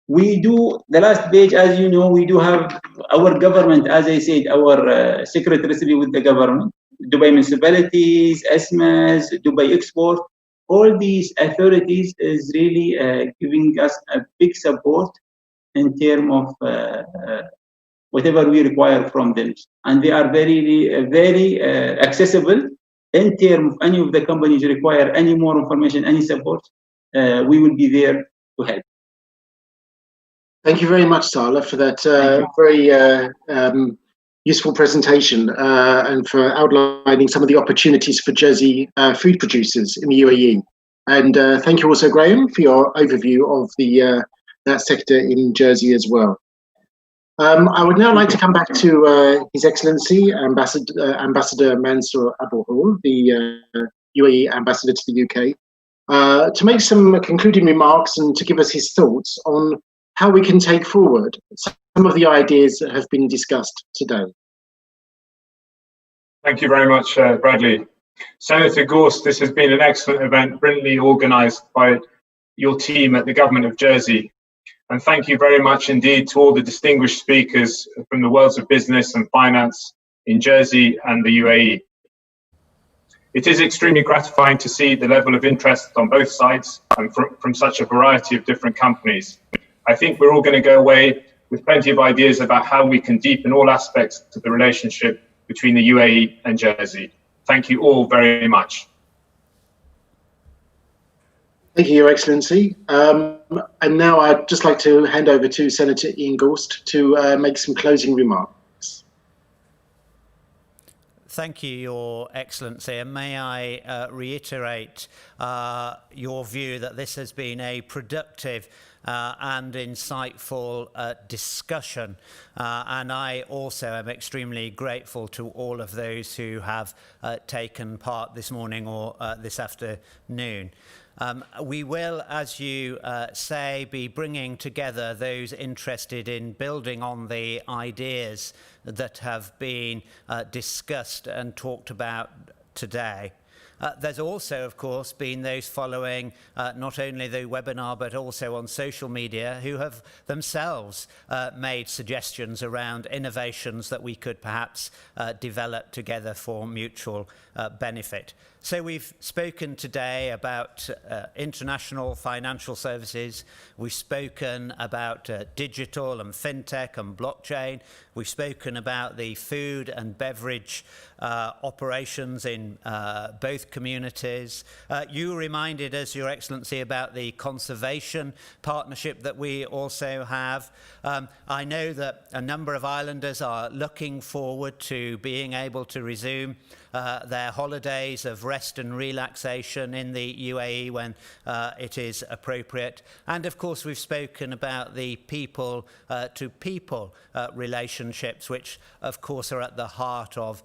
We do, the last page, as you know, we do have our government, as I said, our secret recipe with the government, Dubai municipalities, ESMAs, Dubai Export, all these authorities is really giving us a big support in terms of whatever we require from them. And they are very accessible in terms of any of the companies require any more information, any support, we will be there to help. Thank you very much, Salah, for that very useful presentation and for outlining some of the opportunities for Jersey food producers in the UAE. And thank you also, Graham, for your overview of the that sector in Jersey as well. I would now like to come back to His Excellency Ambassador Mansoor Abulhoul, the UAE Ambassador to the UK, to make some concluding remarks and to give us his thoughts on how we can take forward some of the ideas that have been discussed today. Thank you very much, Bradley. Senator Gorst, this has been an excellent event, brilliantly organised by your team at the Government of Jersey. And thank you very much indeed to all the distinguished speakers from the worlds of business and finance in Jersey and the UAE. It is extremely gratifying to see the level of interest on both sides and from such a variety of different companies. I think we're all going to go away with plenty of ideas about how we can deepen all aspects of the relationship between the UAE and Jersey. Thank you all very much. Thank you, Your Excellency. And now I'd just like to hand over to Senator Ian Gorst to make some closing remarks. Thank you, Your Excellency, and may I reiterate your view that this has been a productive and insightful discussion, and I also am extremely grateful to all of those who have taken part this morning or this afternoon. We will, as you say, be bringing together those interested in building on the ideas that have been discussed and talked about today. There's also, of course, been those following not only the webinar but also on social media who have themselves made suggestions around innovations that we could perhaps develop together for mutual benefit. So we've spoken today about international financial services. We've spoken about digital and fintech and blockchain. We've spoken about the food and beverage operations in both communities. You reminded us, Your Excellency, about the conservation partnership that we also have. I know that a number of islanders are looking forward to being able to resume their holidays of rest and relaxation in the UAE when it is appropriate. And of course, we've spoken about the people-to-people relationships, which of course are at the heart of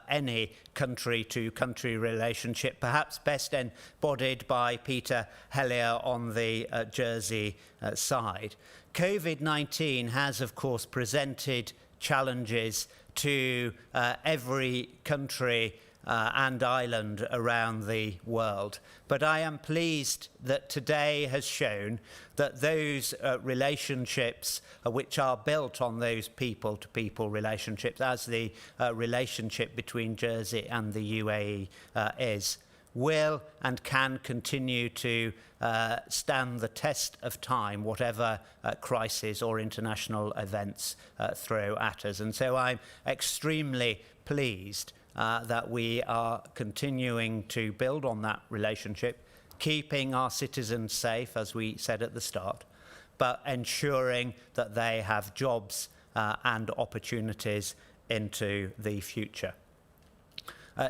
any country-to-country relationship, perhaps best embodied by Peter Hellier on the Jersey side. COVID-19 has, of course, presented challenges to every country and island around the world. But I am pleased that today has shown that those relationships which are built on those people-to-people relationships, as the relationship between Jersey and the UAE is, will and can continue to stand the test of time, whatever crisis or international events throw at us. And so I'm extremely pleased that we are continuing to build on that relationship, keeping our citizens safe, as we said at the start, but ensuring that they have jobs and opportunities into the future.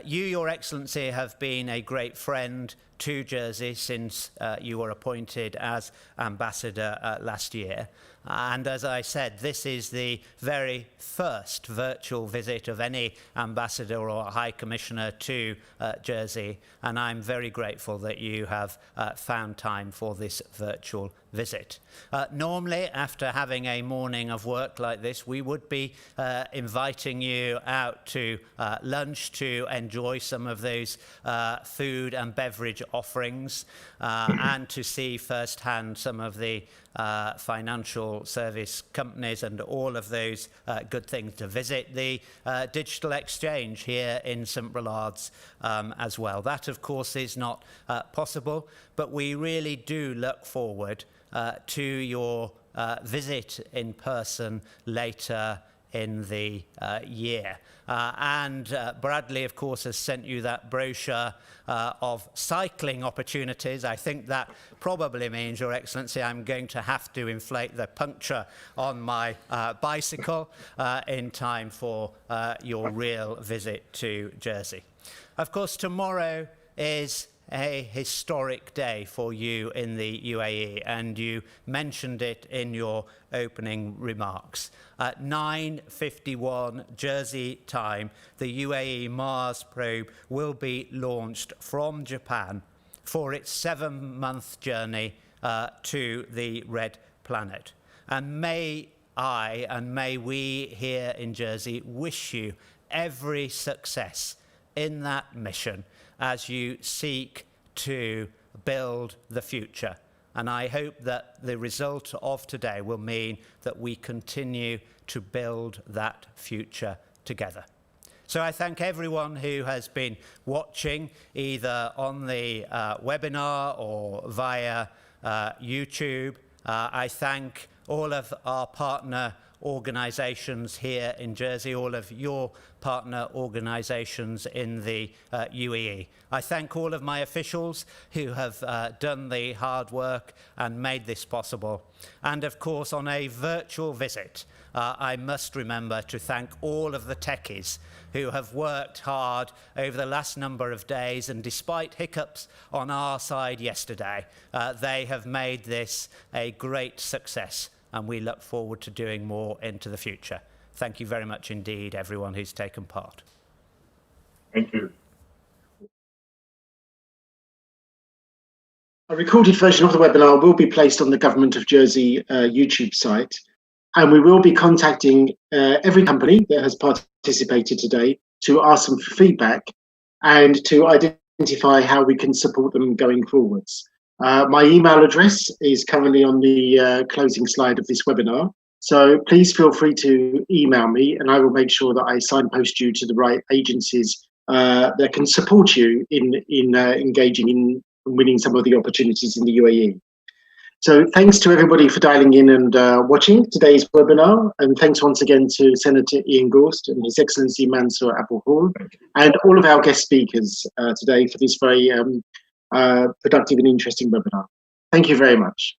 You, Your Excellency, have been a great friend to Jersey since you were appointed as ambassador last year. And as I said, this is the very first virtual visit of any ambassador or high commissioner to Jersey, and I'm very grateful that you have found time for this virtual visit. Normally, after having a morning of work like this, we would be inviting you out to lunch to enjoy some of those food and beverage offerings and to see firsthand some of the financial service companies and all of those good things, to visit the digital exchange here in St. Brolard's as well. That, of course, is not possible, but we really do look forward to your visit in person later in the year. And Bradley, of course, has sent you that brochure of cycling opportunities. I think that probably means, Your Excellency, I'm going to have to inflate the puncture on my bicycle in time for your real visit to Jersey. Of course, tomorrow is a historic day for you in the UAE, and you mentioned it in your opening remarks. At 9:51 Jersey time, the UAE Mars probe will be launched from Japan for its 7-month journey to the Red Planet. And may I and may we here in Jersey wish you every success in that mission as you seek to build the future. And I hope that the result of today will mean that we continue to build that future together. So I thank everyone who has been watching, either on the webinar or via YouTube. I thank all of our partner organisations here in Jersey, all of your partner organisations in the UAE. I thank all of my officials who have done the hard work and made this possible. And of course, on a virtual visit, I must remember to thank all of the techies who have worked hard over the last number of days, and despite hiccups on our side yesterday, they have made this a great success, and we look forward to doing more into the future. Thank you very much indeed, everyone who's taken part. Thank you. A recorded version of the webinar will be placed on the Government of Jersey YouTube site, and we will be contacting every company that has participated today to ask them for feedback and to identify how we can support them going forwards. My email address is currently on the closing slide of this webinar, so please feel free to email me, and I will make sure that I signpost you to the right agencies that can support you in engaging in winning some of the opportunities in the UAE. So thanks to everybody for dialing in and watching today's webinar, and thanks once again to Senator Ian Gorst and His Excellency Mansoor Abulhoul, and all of our guest speakers today for this very productive and interesting webinar. Thank you very much.